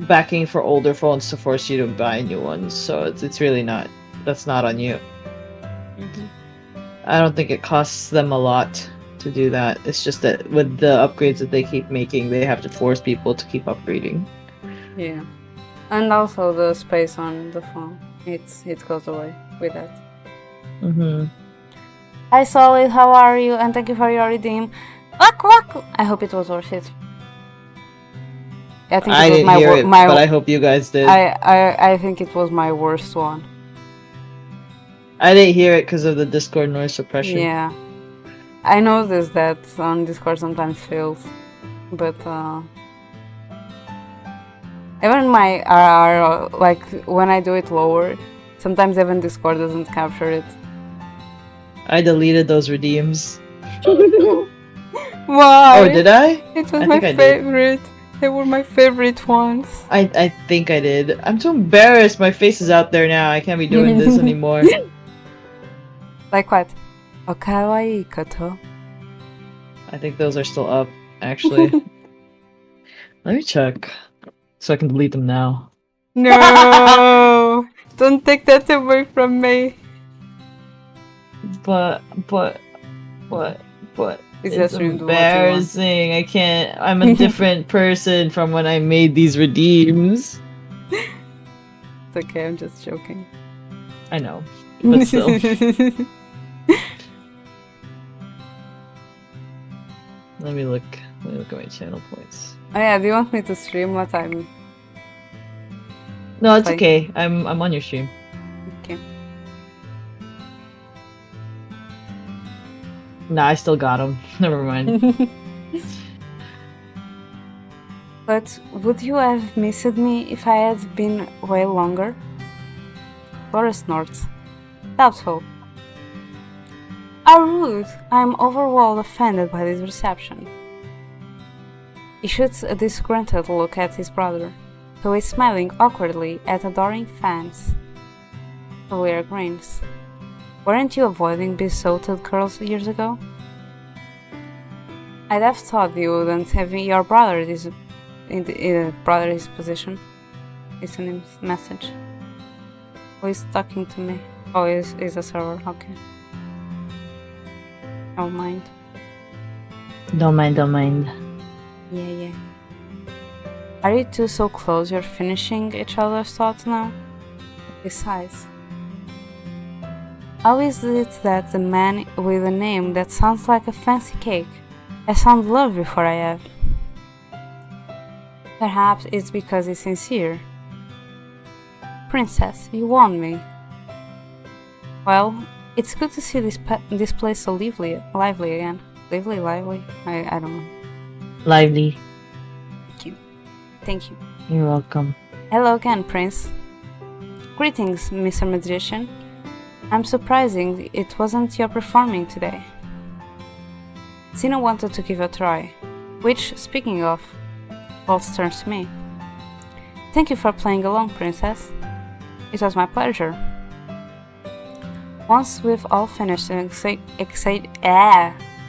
backing for older phones to force you to buy new ones. So it's really not. That's not on you. Mhm. I don't think it costs them a lot to do that. It's just that with the upgrades that they keep making, they have to force people to keep upgrading. Yeah. And also the space on the phone. It goes away with that. Mm-hmm. Hi Solid, how are you? And thank you for your redeem. Wak wak! I hope it was worth it. I think I it was didn't hear it, my but I hope you guys did. I think it was my worst one. I didn't hear it because of the Discord noise suppression. Yeah. I noticed that on Discord sometimes fails. But even my like when I do it lower, sometimes even Discord doesn't capture it. I deleted those redeems. Why? Oh, did I? It was I my think I did. favorite. They were my favorite ones. I think I did. I'm too embarrassed. My face is out there now. I can't be doing this anymore. Like what? O kawaii koto. I think those are still up, actually. Let me check. So I can delete them now. No! Don't take that away from me. But It's it's just you do what you want. embarrassing. I can't. I'm a different person from when I made these redeems. It's okay, I'm just joking. I know, but still. Let me look. Let me look at my channel points. Oh yeah, do you want me to stream what I'm... No, it's Fine. okay. I'm on your stream. Okay. Nah, I still got him. Never mind. But would you have missed me if I had been way longer? Laura snorts. Doubtful. How rude! I am overall offended by this reception. He shoots a disgruntled look at his brother, who is smiling awkwardly at adoring fans. Chevalier grins. Weren't you avoiding besotted girls years ago? I'd have thought you wouldn't have your brother in his position. It's in his message. Who is talking to me? Oh, is a server. Okay. Don't mind. Don't mind. Yeah. Are you two so close you're finishing each other's thoughts now? Besides, how is it that the man with a name that sounds like a fancy cake has found love before I have? Perhaps it's because he's sincere. Princess, you won me. Well, it's good to see this place so lively again. Lively? I don't know. Lively. Thank you. You're welcome. Hello again, Prince. Greetings, Mr. Magician. I'm surprising it wasn't your performing today. Sina wanted to give a try, which, speaking of, Waltz turns to me. Thank you for playing along, Princess. It was my pleasure. Once we've all finished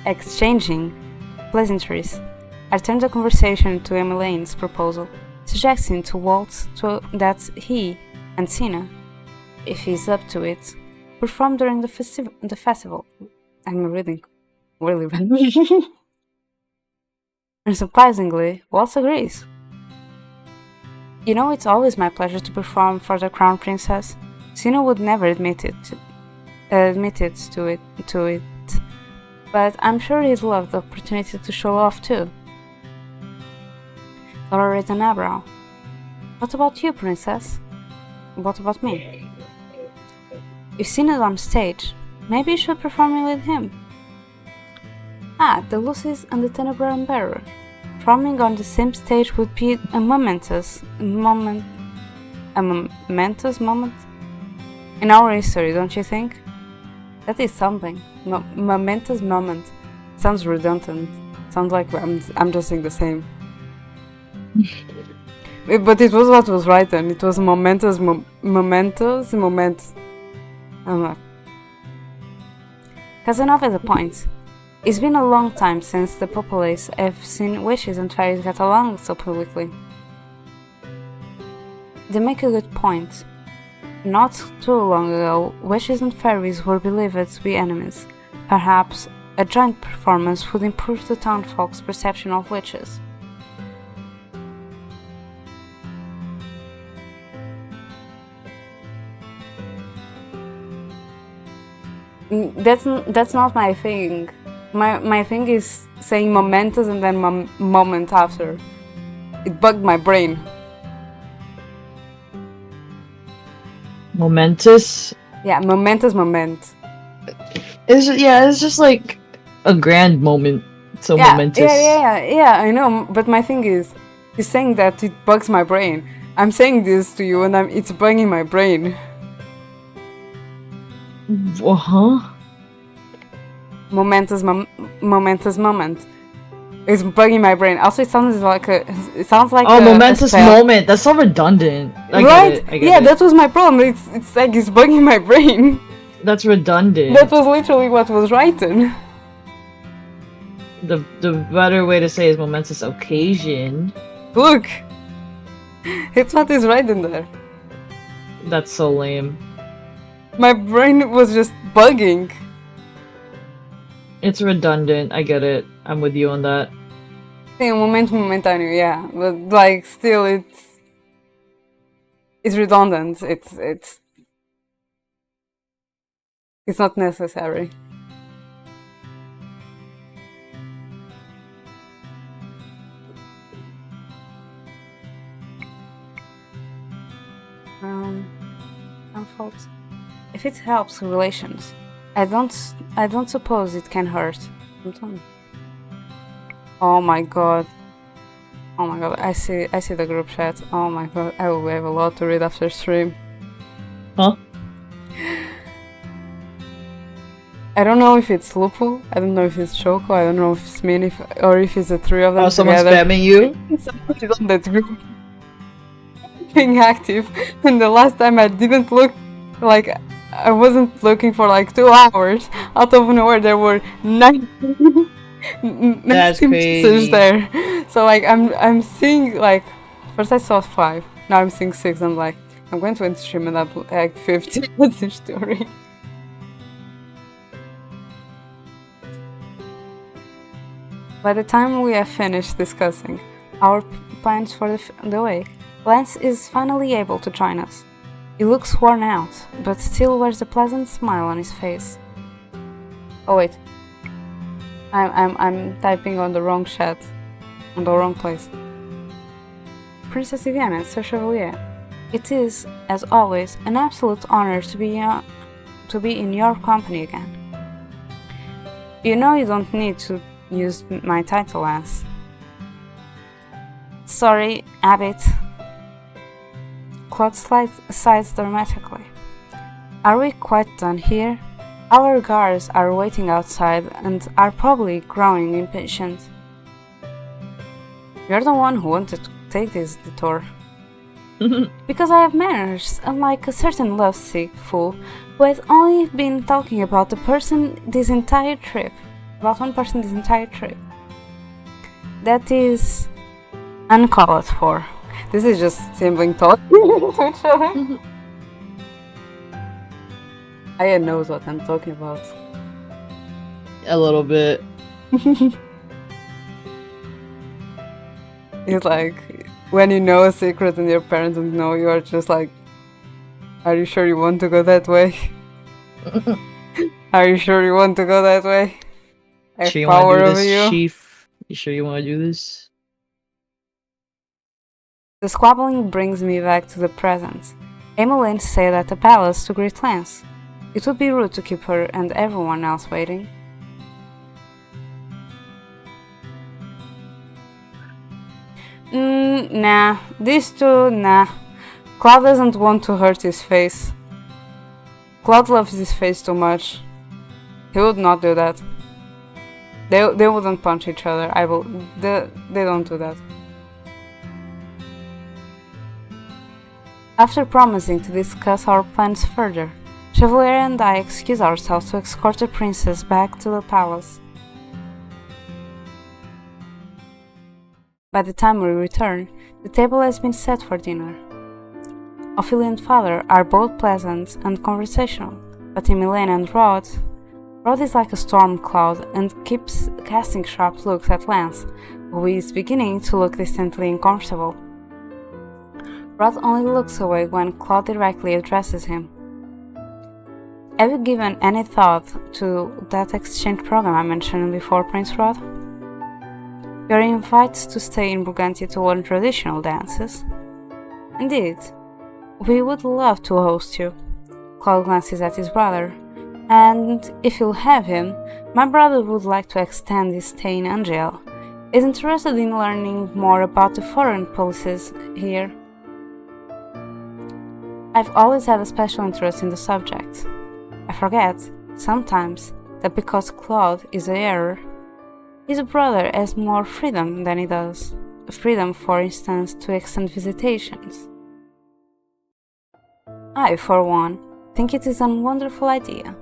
exchanging pleasantries, I turned the conversation to Emmeline's proposal, suggesting to Waltz that he and Sina, if he's up to it, perform during the festival. I'm reading really bad. And surprisingly, Waltz agrees. You know, it's always my pleasure to perform for the Crown Princess. Sina would never admit it to it, but I'm sure he'd love the opportunity to show off too. Laura raised an eyebrow. What about you, Princess? What about me? If Sina's on stage, maybe you should perform with him. The Lucy's and the Tenebra Bearer. Performing on the same stage would be a momentous moment in our history, don't you think? That is something. Momentous moment. Sounds redundant. Sounds like I'm just saying the same. But it was what was right then. It was momentous moment. I don't know. Casanova has a point. It's been a long time since the populace have seen witches and fairies get along so publicly. they make a good point. Not too long ago, witches and fairies were believed to be enemies. Perhaps a joint performance would improve the townfolk's perception of witches. That's not my thing. My thing is saying momentous and then moment after. It bugged my brain. Momentous. Yeah, momentous moment. It's just like a grand moment. So momentous. Yeah, I know. But my thing is, he's saying that it bugs my brain. I'm saying this to you and it's bugging my brain. Huh? Momentous moment. It's bugging my brain. Also, it sounds like momentous moment. That's so redundant. I right? Get yeah, it. that was my problem. It's like it's bugging my brain. That's redundant. That was literally what was written. The better way to say is momentous occasion. Look, it's what is right in there. That's so lame. My brain was just bugging. It's redundant. I get it. I'm with you on that. Yeah, momentáneo, yeah, but like still, it's redundant. It's not necessary. Folks, if it helps relations, I don't suppose it can hurt. Oh my god. I see the group chat. Oh my god, I will have a lot to read after stream. Huh? I don't know if it's Lupu, I don't know if it's Choco, I don't know if it's Min, or if it's the three of them someone's together. spamming you? Somebody's on that group being active, and the last time I didn't look, like, I wasn't looking for like 2 hours. Out of nowhere there were 19 messages there. So like I'm seeing, like, first I saw 5, now I'm seeing 6. I'm like, I'm going to end stream and have like 50 messages to read. By the time we have finished discussing our plans for the way, Lance is finally able to join us. He looks worn out, but still wears a pleasant smile on his face. Oh wait, I'm typing on the wrong chat, on the wrong place. Princess Viviana, Sir Chevalier, it is, as always, an absolute honor to be in your company again. You know you don't need to use my title, Lance. Sorry, Abbott. Claude sighs dramatically. Are we quite done here? Our guards are waiting outside and are probably growing impatient. You're the one who wanted to take this detour. Because I have manners, unlike a certain lovesick fool who has only been talking about one person this entire trip. That is uncalled for. This is just sibling talking to each other. Aya knows what I'm talking about. A little bit. It's like when you know a secret and your parents don't know, you are just like, are you sure you want to go that way? Are you sure you want to go that way? I have power over you. Chief? You sure you want to do this? The squabbling brings me back to the present. Emmeline said at the palace to greet Lance. It would be rude to keep her and everyone else waiting. Nah. These two, nah. Claude doesn't want to hurt his face. Claude loves his face too much. He would not do that. They wouldn't punch each other. They don't do that. After promising to discuss our plans further, Chevalier and I excuse ourselves to escort the princess back to the palace. By the time we return, the table has been set for dinner. Ophelia and father are both pleasant and conversational, but in Milena and Rod is like a storm cloud and keeps casting sharp looks at Lance, who is beginning to look distantly uncomfortable. Rod only looks away when Claude directly addresses him. Have you given any thought to that exchange program I mentioned before, Prince Rod? You are invited to stay in Brigantia to learn traditional dances. Indeed, we would love to host you. Claude glances at his brother, and if you'll have him, my brother would like to extend his stay in Angel. Is interested in learning more about the foreign policies here. I've always had a special interest in the subject. I forget, sometimes, that because Claude is a heir, his brother has more freedom than he does. Freedom, for instance, to extend visitations. I, for one, think it is a wonderful idea.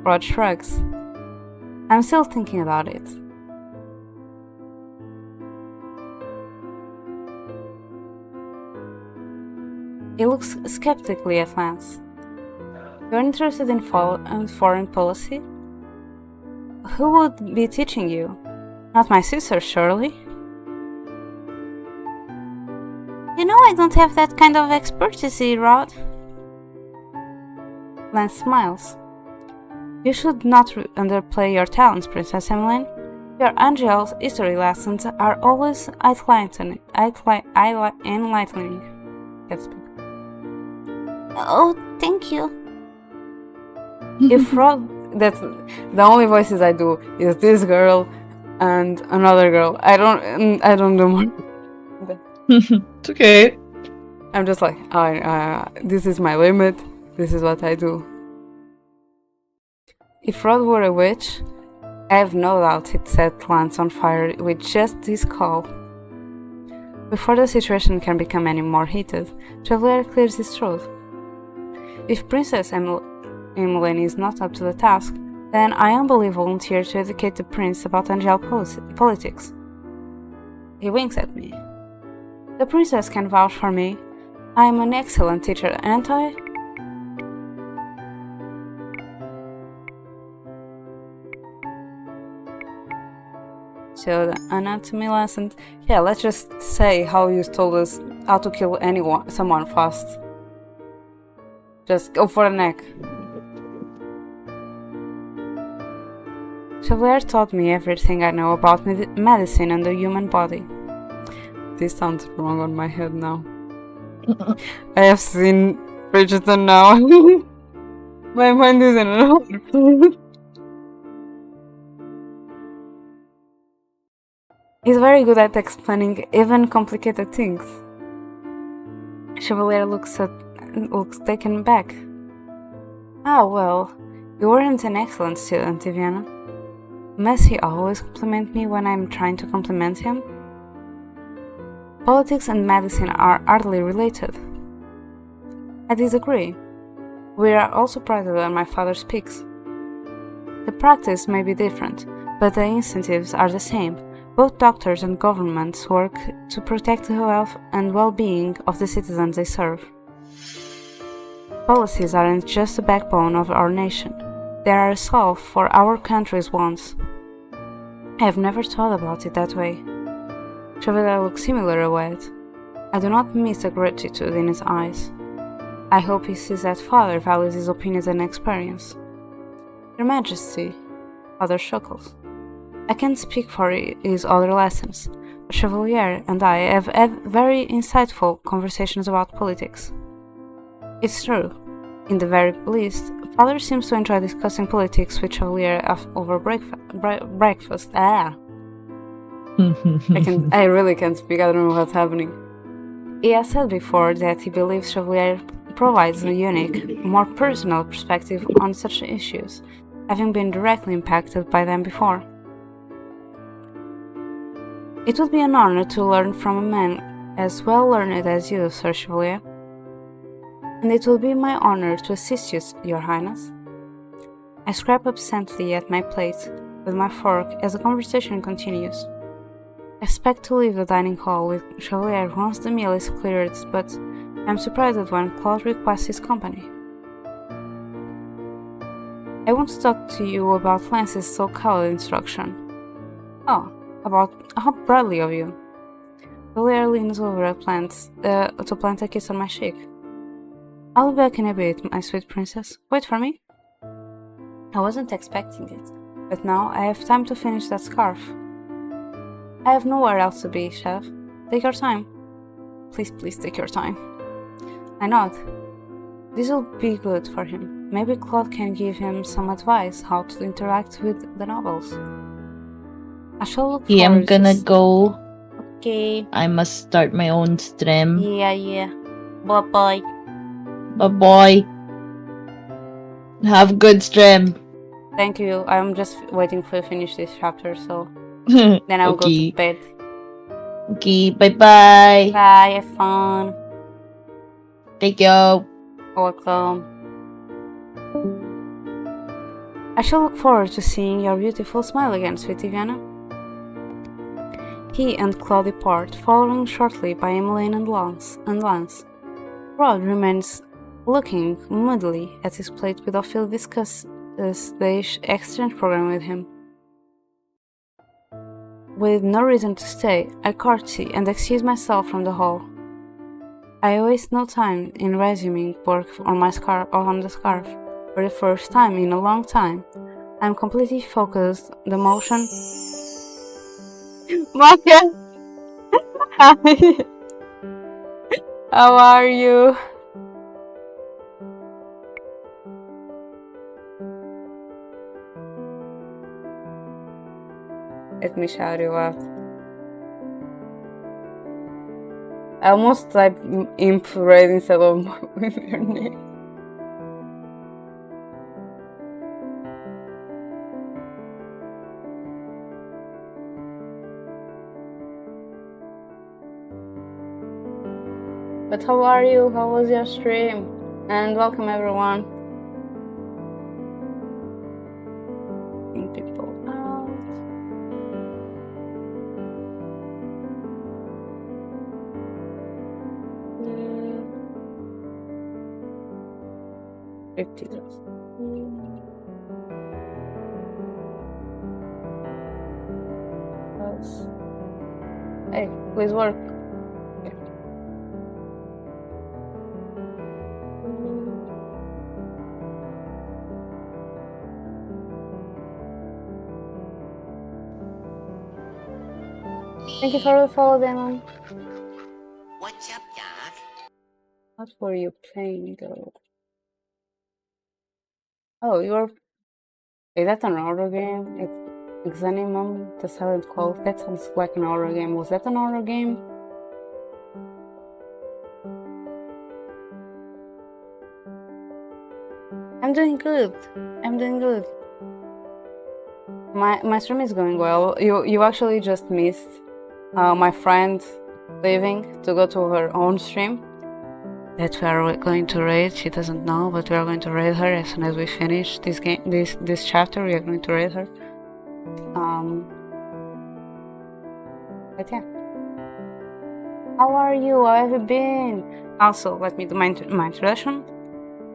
Rod shrugs. I'm still thinking about it. He looks skeptically at Lance. You're interested in foreign policy? Who would be teaching you? Not my sister, surely? You know I don't have that kind of expertise, Rod. Lance smiles. You should not underplay your talents, Princess Emmeline. Your Angel's history lessons are always enlightening. Can't speak. Oh, thank you. If Rod, that's the only voices I do is this girl and another girl. I don't do more. It's okay. I'm just like, this is my limit. This is what I do. If Rod were a witch, I have no doubt he'd set Lance on fire with just this call. Before the situation can become any more heated, Chevalier clears his throat. If Princess Emmeline is not up to the task, then I humbly volunteer to educate the prince about Angel politics. He winks at me. The princess can vouch for me. I am an excellent teacher, aren't I? So the anatomy lesson. Yeah, let's just say how you told us how to kill someone fast. Just go for the neck. Chevalier taught me everything I know about medicine and the human body. This sounds wrong on my head now. I have seen Bridgerton now. My mind is in another place. He's very good at explaining even complicated things. Chevalier looks taken back. Ah, well, you weren't an excellent student, Viviana. Must he always compliment me when I'm trying to compliment him? Politics and medicine are hardly related. I disagree. We are all surprised when my father speaks. The practice may be different, but the incentives are the same. Both doctors and governments work to protect the health and well-being of the citizens they serve. Policies aren't just the backbone of our nation. They are a solve for our country's wants. I have never thought about it that way. Chevalier looks similar-eyed. I do not miss the gratitude in his eyes. I hope he sees that father values his opinions and experience. Your Majesty, father chuckles. I can't speak for his other lessons, but Chevalier and I have had very insightful conversations about politics. It's true. In the very least, father seems to enjoy discussing politics with Chevalier over breakfast. I really can't speak, I don't know what's happening. He has said before that he believes Chevalier provides a unique, more personal perspective on such issues, having been directly impacted by them before. It would be an honor to learn from a man as well learned as you, Sir Chevalier. And it will be my honor to assist you, Your Highness. I scrape absently at my plate with my fork as the conversation continues. I expect to leave the dining hall with Chevalier once the meal is cleared, but I'm surprised at when Claude requests his company. I want to talk to you about Lance's so-called instruction. Oh, how bradley of you. Chevalier leans over to plant a kiss on my cheek. I'll be back in a bit, my sweet princess. Wait for me. I wasn't expecting it, but now I have time to finish that scarf. I have nowhere else to be, Chef. Take your time. Please take your time. I nod. This will be good for him. Maybe Claude can give him some advice how to interact with the novels. I shall look forward I'm gonna to go. Okay. I must start my own stream. Yeah. Bye-bye. Bye-bye. Have a good stream. Thank you. I'm just waiting for you to finish this chapter, so then I'll go to bed. Okay, bye-bye. Bye, have fun. Thank you. Welcome. I shall look forward to seeing your beautiful smile again, sweet Viviana. He and Claude depart, following shortly by Emmeline and Lance. Rod remains looking moodily at his plate with Ophelia discuss the exchange program with him. With no reason to stay, I curtsy and excuse myself from the hall. I waste no time in resuming work on the scarf. For the first time in a long time, I'm completely focused. The motion. Maka! Hi! How are you? Let me shout you out. I almost typed imp right instead of your name. But how are you? How was your stream? And welcome everyone. People out. Hey, please work. Thank you for the follow, Demon. What's up, Doc? What were you playing though? Oh, you're. Is that an horror game? It's Xanimum, the Silent Call. That sounds like an horror game. Was that an horror game? I'm doing good. My stream is going well. You actually just missed my friend leaving to go to her own stream that we are going to raid. She doesn't know, but we are going to raid her as soon as we finish this game. This chapter, we are going to raid her. But yeah. How are you? How have you been? Also, let me do my introduction.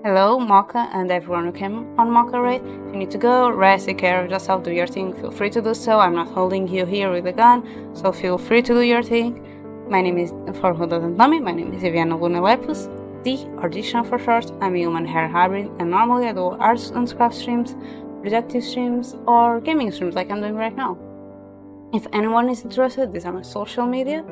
Hello, Mocha, and everyone who came on Mocha Raid. If you need to go, rest, take care of yourself, do your thing, feel free to do so. I'm not holding you here with a gun, so feel free to do your thing. My name is, for who doesn't know me, my name is Viviana Luna Lepus, D, or Dishon for short. I'm a human hair hybrid, and normally I do arts and craft streams, productive streams, or gaming streams like I'm doing right now. If anyone is interested, these are my social media.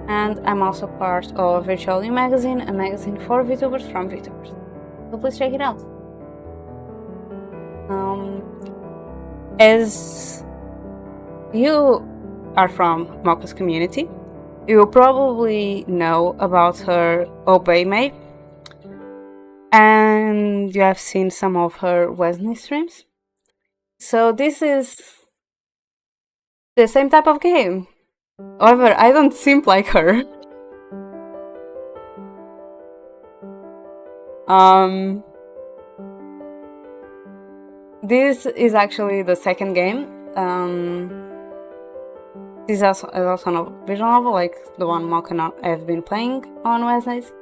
And I'm also part of Virtual You Magazine, a magazine for VTubers from VTubers. So please check it out. As you are from Mocha's community, you probably know about her Obey May, and you have seen some of her Wesley streams. So this is the same type of game. However, I don't simp like her. This is actually the second game. This is also a visual novel, like the one Mock and I have been playing on Wednesdays.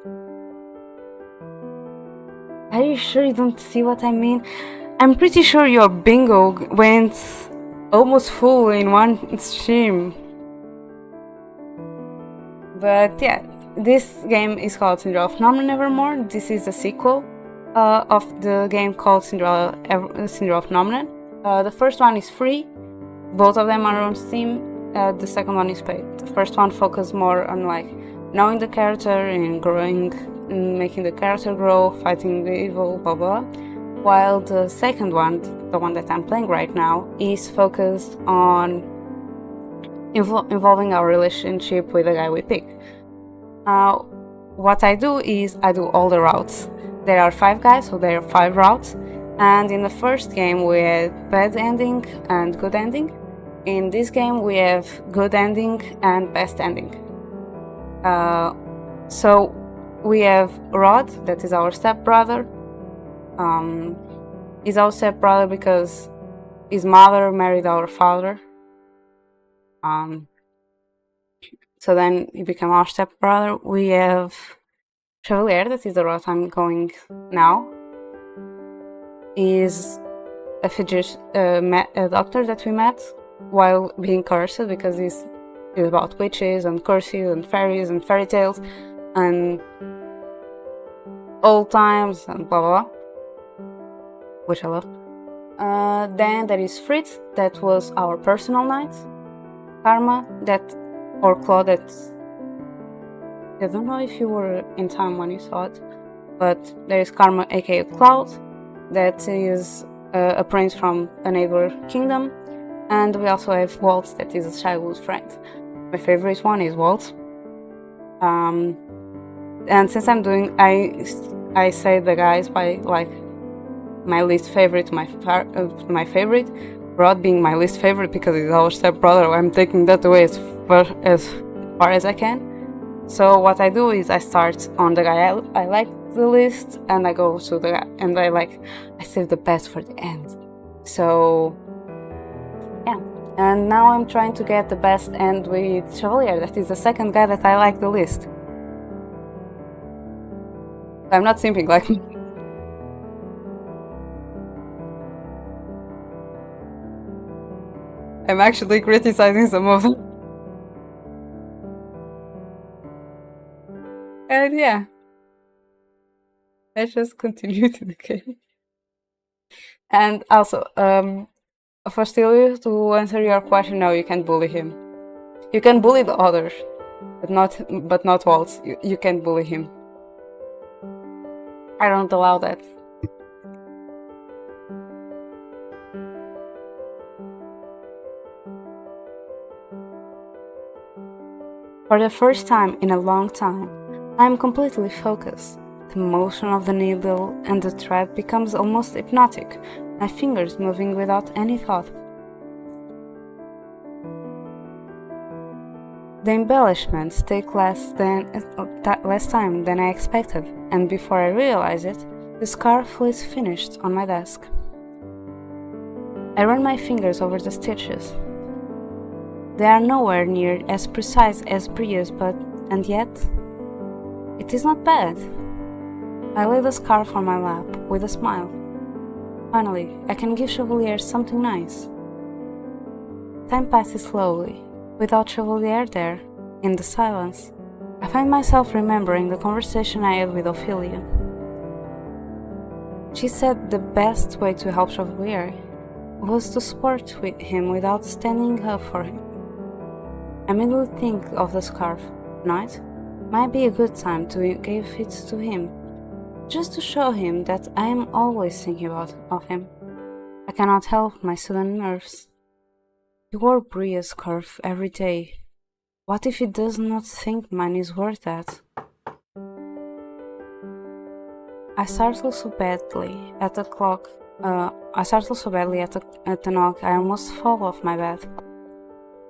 Are you sure you don't see what I mean? I'm pretty sure your bingo went almost full in one stream. But yeah, this game is called Cinderella of Evermore. This is a sequel of the game called Cinderella of the first one is free. Both of them are on Steam. The second one is paid. The first one focuses more on like knowing the character and growing, and making the character grow, fighting the evil, blah blah. While the second one, the one that I'm playing right now, is focused on involving our relationship with the guy we pick. What I do is I do all the routes. There are 5 guys, so there are 5 routes. And in the first game we had bad ending and good ending. In this game we have good ending and best ending. So we have Rod, that is our stepbrother. He's our stepbrother because his mother married our father. So then he became our stepbrother. We have Chevalier, that is the route I'm going now. Is a doctor that we met while being cursed, because he's about witches and curses and fairies and fairy tales and old times and blah blah blah, which I love. Then there is Fritz, that was our personal knight. Karma, or Claudette. I don't know if you were in time when you saw it, but there is Karma, aka Cloud, that is a prince from a neighbor kingdom, and we also have Waltz, that is a childhood friend. My favorite one is Waltz. And since I'm doing, I say the guys by like my least favorite to my favorite. Rod being my least favorite because he's our stepbrother. I'm taking that away as far as I can. So what I do is I start on the guy I like the least, and I go to the guy, and I save the best for the end. So yeah, and now I'm trying to get the best end with Chevalier. That is the second guy that I like the least. I'm not simping, like. I'm actually criticizing some of them. And yeah, let's just continue to the game. And also, for Stelia, to answer your question, no, you can't bully him. You can bully the others, but not Waltz. You can't bully him. I don't allow that. For the first time in a long time, I am completely focused. The motion of the needle and the thread becomes almost hypnotic, my fingers moving without any thought. The embellishments take less time than I expected, and before I realize it, the scarf is finished on my desk. I run my fingers over the stitches. They are nowhere near as precise as previous, and yet, it is not bad. I lay the scarf on my lap with a smile. Finally, I can give Chevalier something nice. Time passes slowly, without Chevalier there, in the silence. I find myself remembering the conversation I had with Ophelia. She said the best way to help Chevalier was to support him without standing up for him. I immediately think of the scarf. Night might be a good time to give it to him, just to show him that I am always thinking of him. I cannot help my sudden nerves. He wore Bria's scarf every day. What if he does not think mine is worth that? I startle so badly at the knock I almost fall off my bed.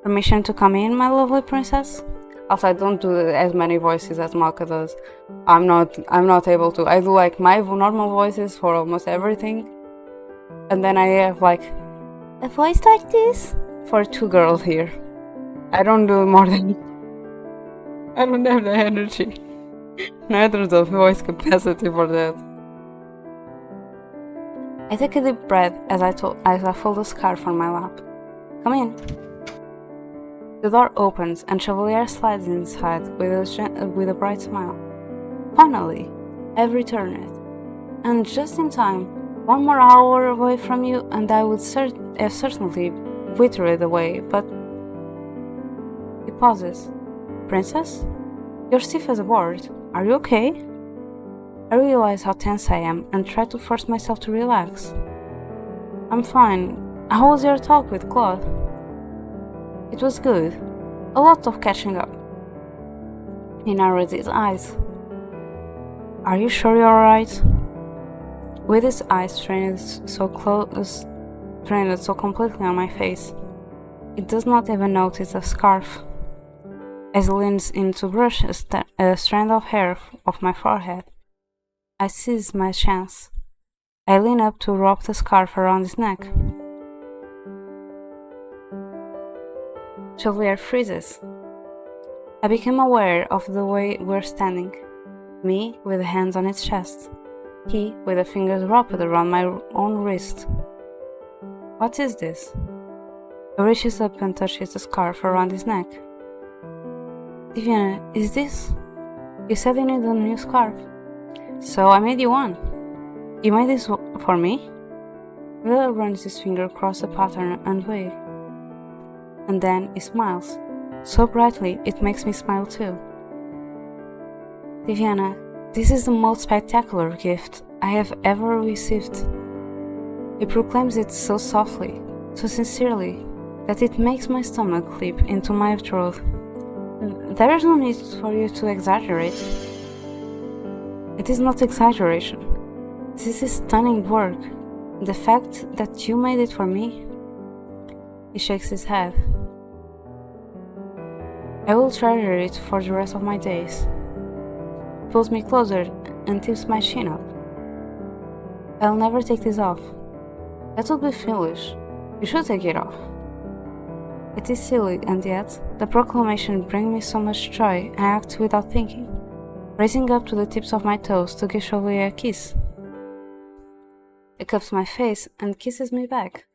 Permission to come in, my lovely princess? Also, I don't do as many voices as Malka does. I'm not able to. I do like my normal voices for almost everything, and then I have like a voice like this for 2 girls here. I don't do more than. I don't have the energy. Neither the voice capacity for that. I take a deep breath as I fold the scarf on my lap. Come in. The door opens and Chevalier slides inside with a bright smile. Finally, I've returned. And just in time, 1 more hour away from you and I would have certainly withered away, but... He pauses. Princess? You're stiff as a board. Are you okay? I realize how tense I am and try to force myself to relax. I'm fine. How was your talk with Claude? It was good. A lot of catching up. He narrowed his eyes. Are you sure you're alright? With his eyes trained so completely on my face, he does not even notice the scarf. As he leans in to brush a strand of hair off my forehead, I seize my chance. I lean up to wrap the scarf around his neck. Chevalier freezes. I become aware of the way we're standing, me with the hands on his chest, he with the fingers wrapped around my own wrist. What is this? He reaches up and touches the scarf around his neck. Diviana, is this? You said you needed a new scarf. So I made you one. You made this for me? Willa runs his finger across the pattern and wave. And then he smiles, so brightly it makes me smile too. Diviana, this is the most spectacular gift I have ever received. He proclaims it so softly, so sincerely, that it makes my stomach leap into my throat. There is no need for you to exaggerate. It is not exaggeration. This is stunning work. The fact that you made it for me. He shakes his head. I will treasure it for the rest of my days. Pulls me closer and tips my chin up. I'll never take this off. That would be foolish. You should take it off. It is silly, and yet, the proclamation brings me so much joy I act without thinking, raising up to the tips of my toes to give Chevalier a kiss. He cups my face and kisses me back,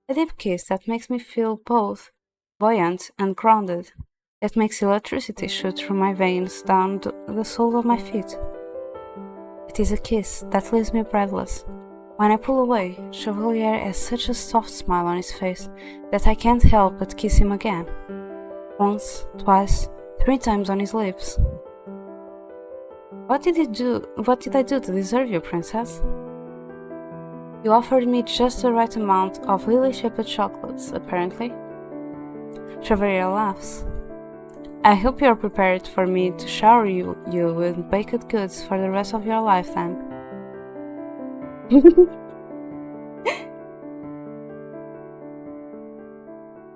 a deep kiss that makes me feel both buoyant and grounded, that makes electricity shoot through my veins down the soles of my feet. It is a kiss that leaves me breathless. When I pull away, Chevalier has such a soft smile on his face that I can't help but kiss him again. Once, twice, 3 times on his lips. What did I do to deserve you, princess? You offered me just the right amount of lily-shaped chocolates, apparently. Chevalier laughs. I hope you are prepared for me to shower you with baked goods for the rest of your life, then.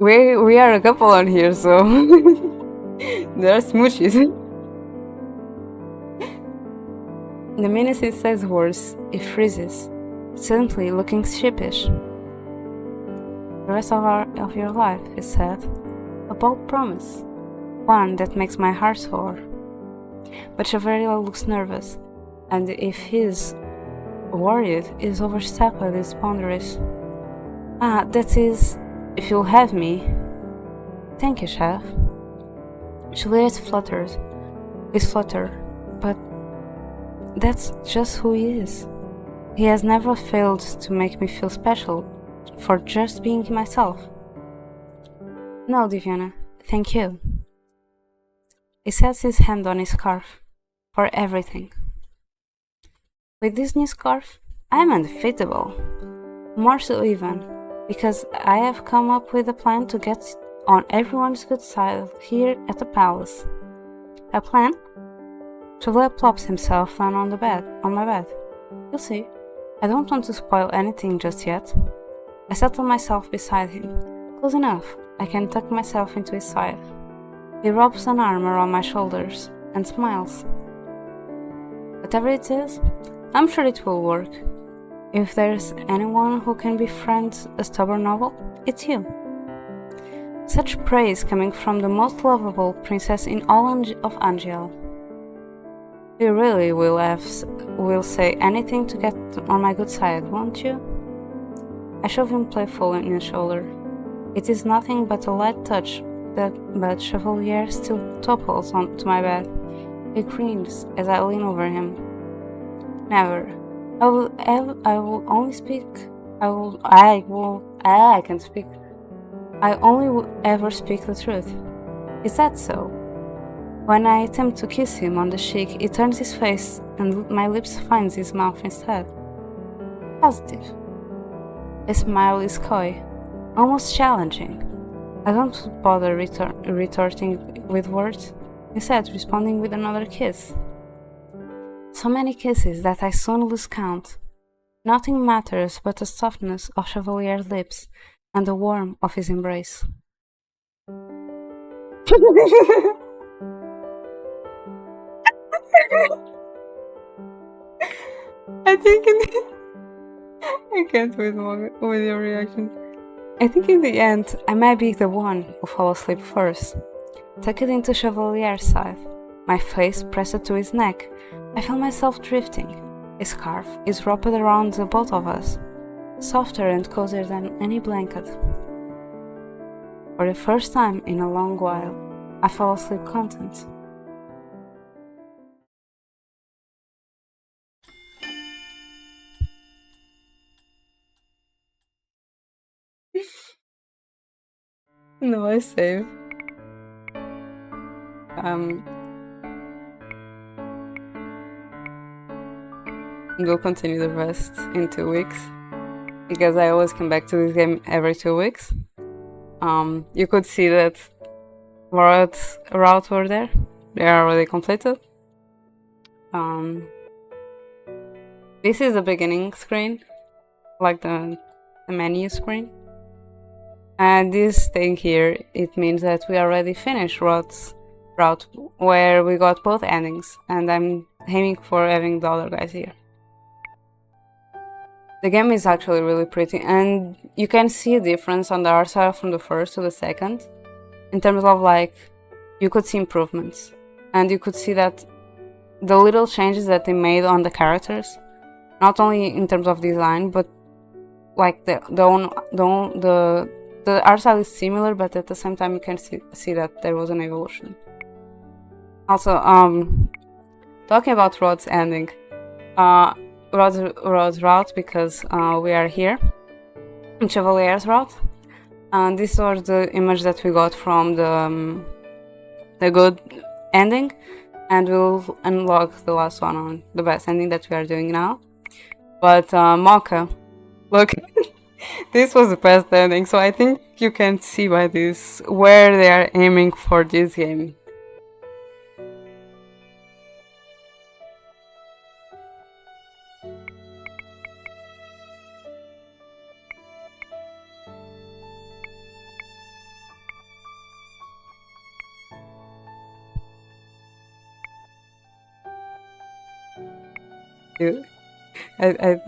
we are a couple on here, so there are smooches. The minute he says words, he freezes, suddenly looking sheepish. The rest of your life, he said, a bold promise, one that makes my heart soar. But Chevalier looks nervous, and if he's worried, is overstepped his boundaries. That is, if you'll have me. Thank you, Chef. Chevalier is fluttered, but that's just who he is. He has never failed to make me feel special for just being myself. No, Diviana, thank you. He sets his hand on his scarf. For everything. With this new scarf, I am undefeatable. More so even, because I have come up with a plan to get on everyone's good side here at the palace. A plan? Chevalier plops himself down on my bed. You'll see. I don't want to spoil anything just yet. I settle myself beside him. Close enough, I can tuck myself into his side. He rubs an arm around my shoulders and smiles. Whatever it is, I'm sure it will work. If there's anyone who can befriend a stubborn novel, it's you. Such praise coming from the most lovable princess in all of Angel. You really will say anything to get on my good side, won't you? I shove him playfully on his shoulder. It is nothing but a light touch, but Chevalier still topples onto my bed. He grins as I lean over him. Never. I will only speak. I can speak. I only will ever speak the truth. Is that so? When I attempt to kiss him on the cheek, he turns his face and my lips finds his mouth instead. Positive. His smile is coy, almost challenging. I don't bother retorting with words, instead responding with another kiss. So many kisses that I soon lose count. Nothing matters but the softness of Chevalier's lips and the warmth of his embrace. I think I can't wait longer with your reaction. I think in the end, I might be the one who fall asleep first. Tucked into Chevalier's side, my face pressed to his neck, I feel myself drifting. A scarf is wrapped around the both of us, softer and cozier than any blanket. For the first time in a long while, I fall asleep content. No, I save. We'll continue the rest in 2 weeks because I always come back to this game every 2 weeks. You could see that routes were there. They are already completed. This is the beginning screen, like the menu screen. And this thing here, it means that we already finished route where we got both endings, and I'm aiming for having the other guys here. The game is actually really pretty, and you can see a difference on the art style from the first to the second. In terms of like, you could see improvements, and you could see that the little changes that they made on the characters, not only in terms of design, but like the art style is similar, but at the same time you can see that there was an evolution. Also, talking about Rod's ending, Rod's route, because we are here in Chevalier's route, and this was the image that we got from the good ending, and we'll unlock the last one on the best ending that we are doing now. But Mocha, look, this was the best ending, so I think you can see by this where they are aiming for this game. Dude, I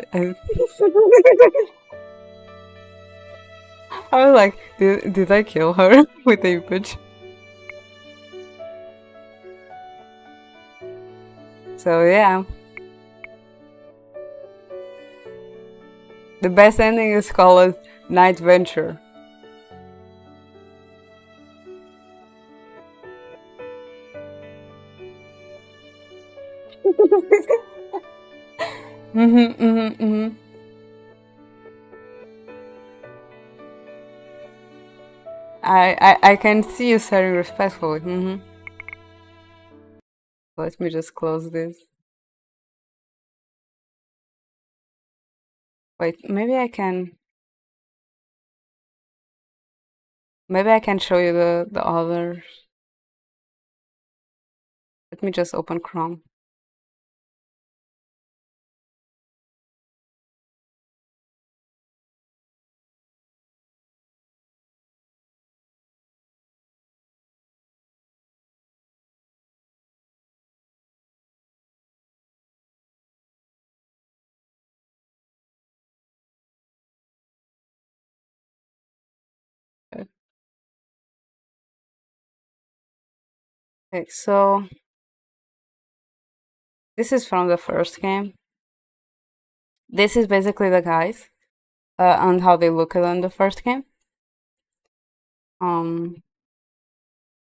I was like, did I kill her with a image? So yeah. The best ending is called Night Venture. I can see you staring respectfully. Let me just close this. Wait, maybe I can show you the others. Let me just open Chrome. Okay, so this is from the first game. This is basically the guys and how they look in the first game.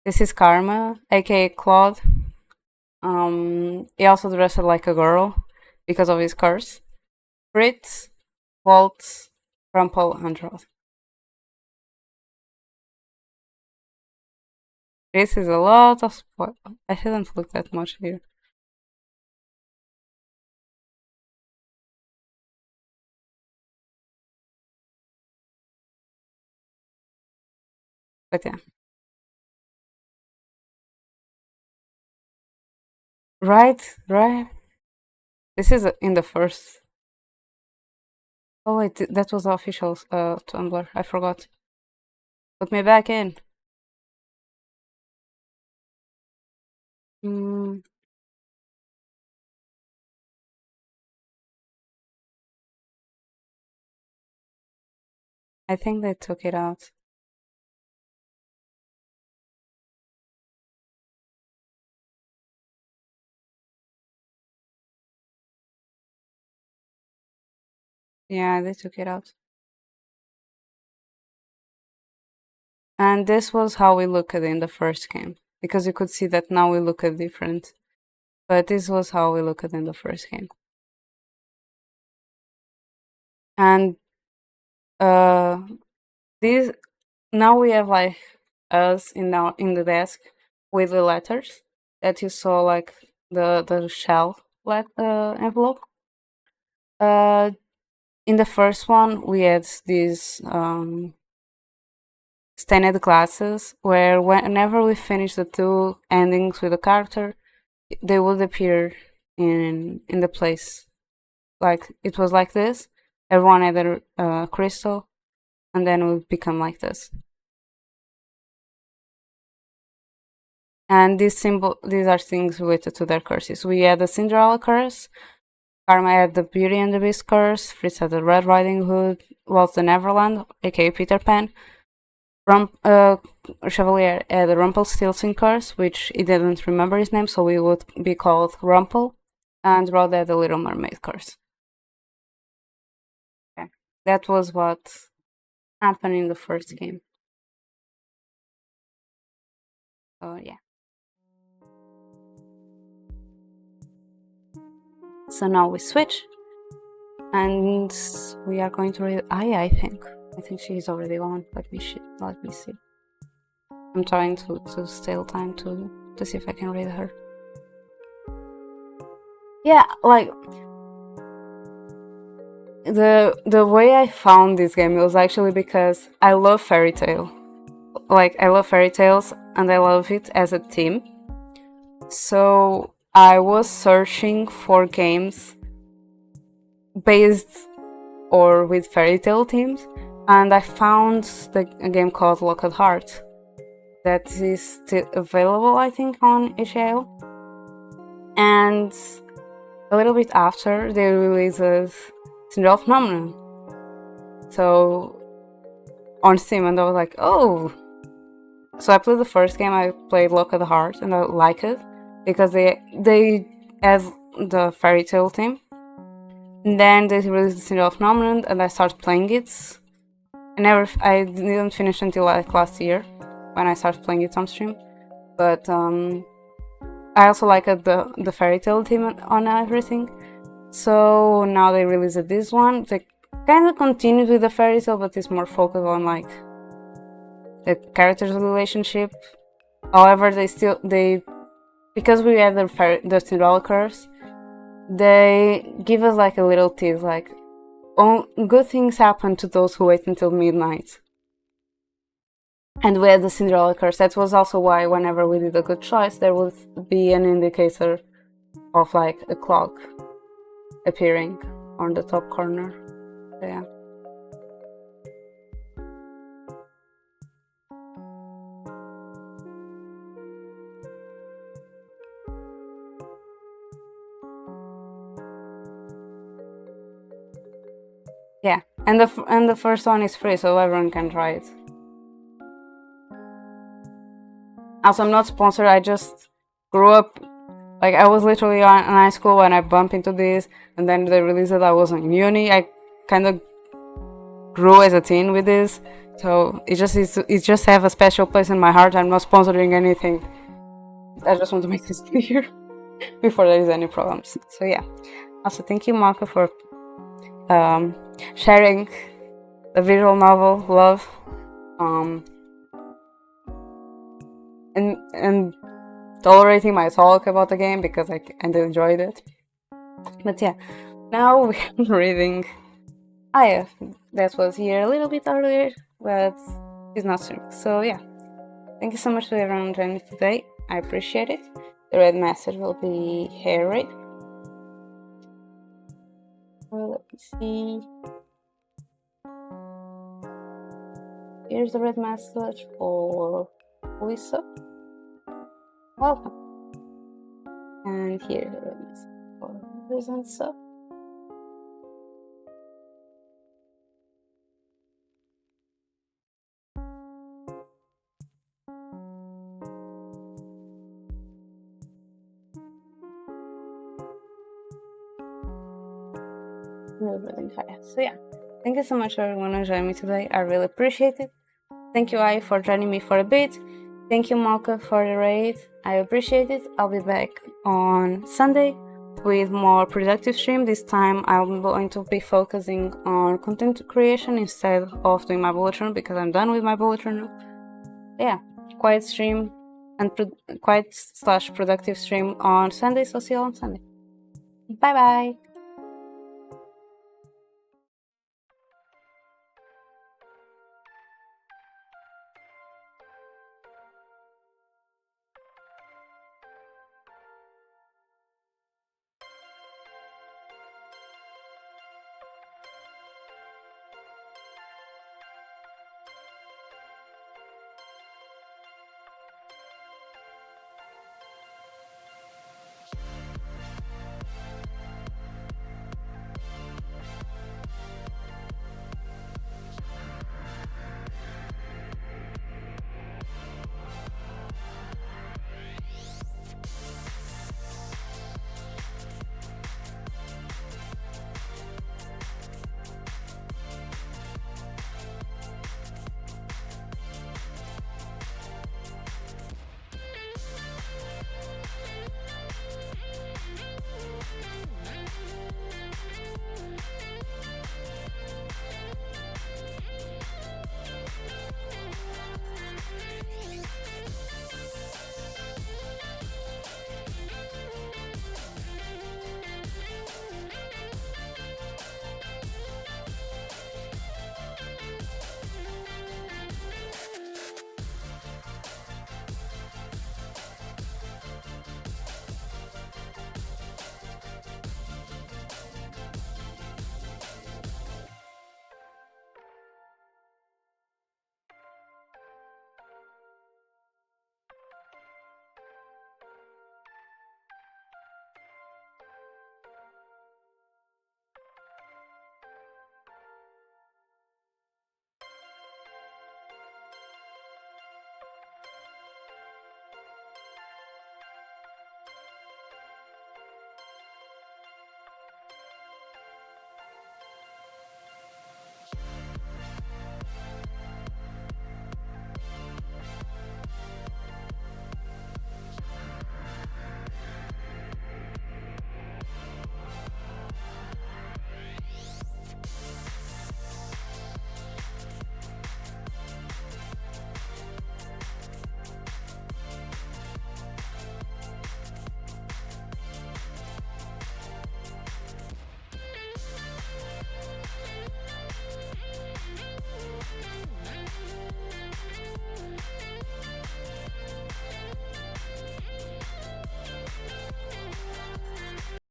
This is Karma, aka Claude. He also dressed like a girl because of his curse. Fritz, Waltz, Rumpel, and Rod. This is a lot of spoil. I shouldn't look that much here. But yeah. Right. This is in the first. Oh wait, that was the official Tumblr. I forgot. Put me back in. Mm, I think they took it out. Yeah, they took it out. And this was how we looked at it in the first game. Because you could see that now we look at different. But this was how we looked at it in the first game. And this now we have like us in the desk with the letters that you saw, like the shell envelope. In the first one we had these stained glasses where whenever we finish the two endings with a character, they would appear in the place. Like it was like this. Everyone had a crystal, and then it would become like this. And these are things related to their curses. We had the Cinderella curse, Karma had the Beauty and the Beast curse, Fritz had the Red Riding Hood, Waltz the Neverland, aka Peter Pan. Chevalier had the Rumpelstiltskin curse, which he didn't remember his name, so we would be called Rumpel, and Rod had the Little Mermaid curse. Okay. That was what happened in the first game. So yeah. So now we switch, and we are going to read Aya, I think. I think she's already on. Let me see. I'm trying to steal time to see if I can read her. Yeah, like the way I found this game was actually because I love fairy tale. Like I love fairy tales and I love it as a theme. So I was searching for games based or with fairy tale themes, and I found a game called Locked Heart that is still available, I think, on HIO. And a little bit after, they released Cinderella Phenomenon. So on Steam, and I was like, oh. So I played the first game. I played Locked Heart, and I like it because they have the fairy tale theme. And then they released the Cinderella Phenomenon, and I started playing it. I didn't finish until like last year when I started playing it on stream. But I also like the fairy tale theme on everything. So now they released this one. They kind of continued with the fairy tale, but it's more focused on like the characters' relationship. However, because we have the Cinderella curse, they give us like a little tease, like, oh, good things happen to those who wait until midnight. And we had the Cinderella curse. That was also why whenever we did a good choice, there would be an indicator of like a clock appearing on the top corner. So, yeah. Yeah, and the first one is free, so everyone can try it. Also, I'm not sponsored. I just grew up. Like, I was literally in high school when I bumped into this, and then they released it. I was in uni. I kind of grew as a teen with this, so it just have a special place in my heart. I'm not sponsoring anything. I just want to make this clear before there is any problems. So yeah. Also, thank you, Marco, for sharing the visual novel love, and tolerating my talk about the game because I enjoyed it. But yeah, now we're reading. Yeah, that was here a little bit earlier, but it's not soon. So yeah, thank you so much to everyone joining me today. I appreciate it. The red message will be here, right? Well, let me see. Here's the red message for Lisa. Welcome. And here's the red message for Lisa. So yeah, thank you so much everyone who joined me today. I really appreciate it. Thank you, Ai, for joining me for a bit. Thank you, Malka, for the raid. I appreciate it. I'll be back on Sunday with more productive stream. This time I'm going to be focusing on content creation instead of doing my bullet journal because I'm done with my bullet journal. Yeah, quiet stream and quiet/productive stream on Sunday. So see you on Sunday. Bye bye.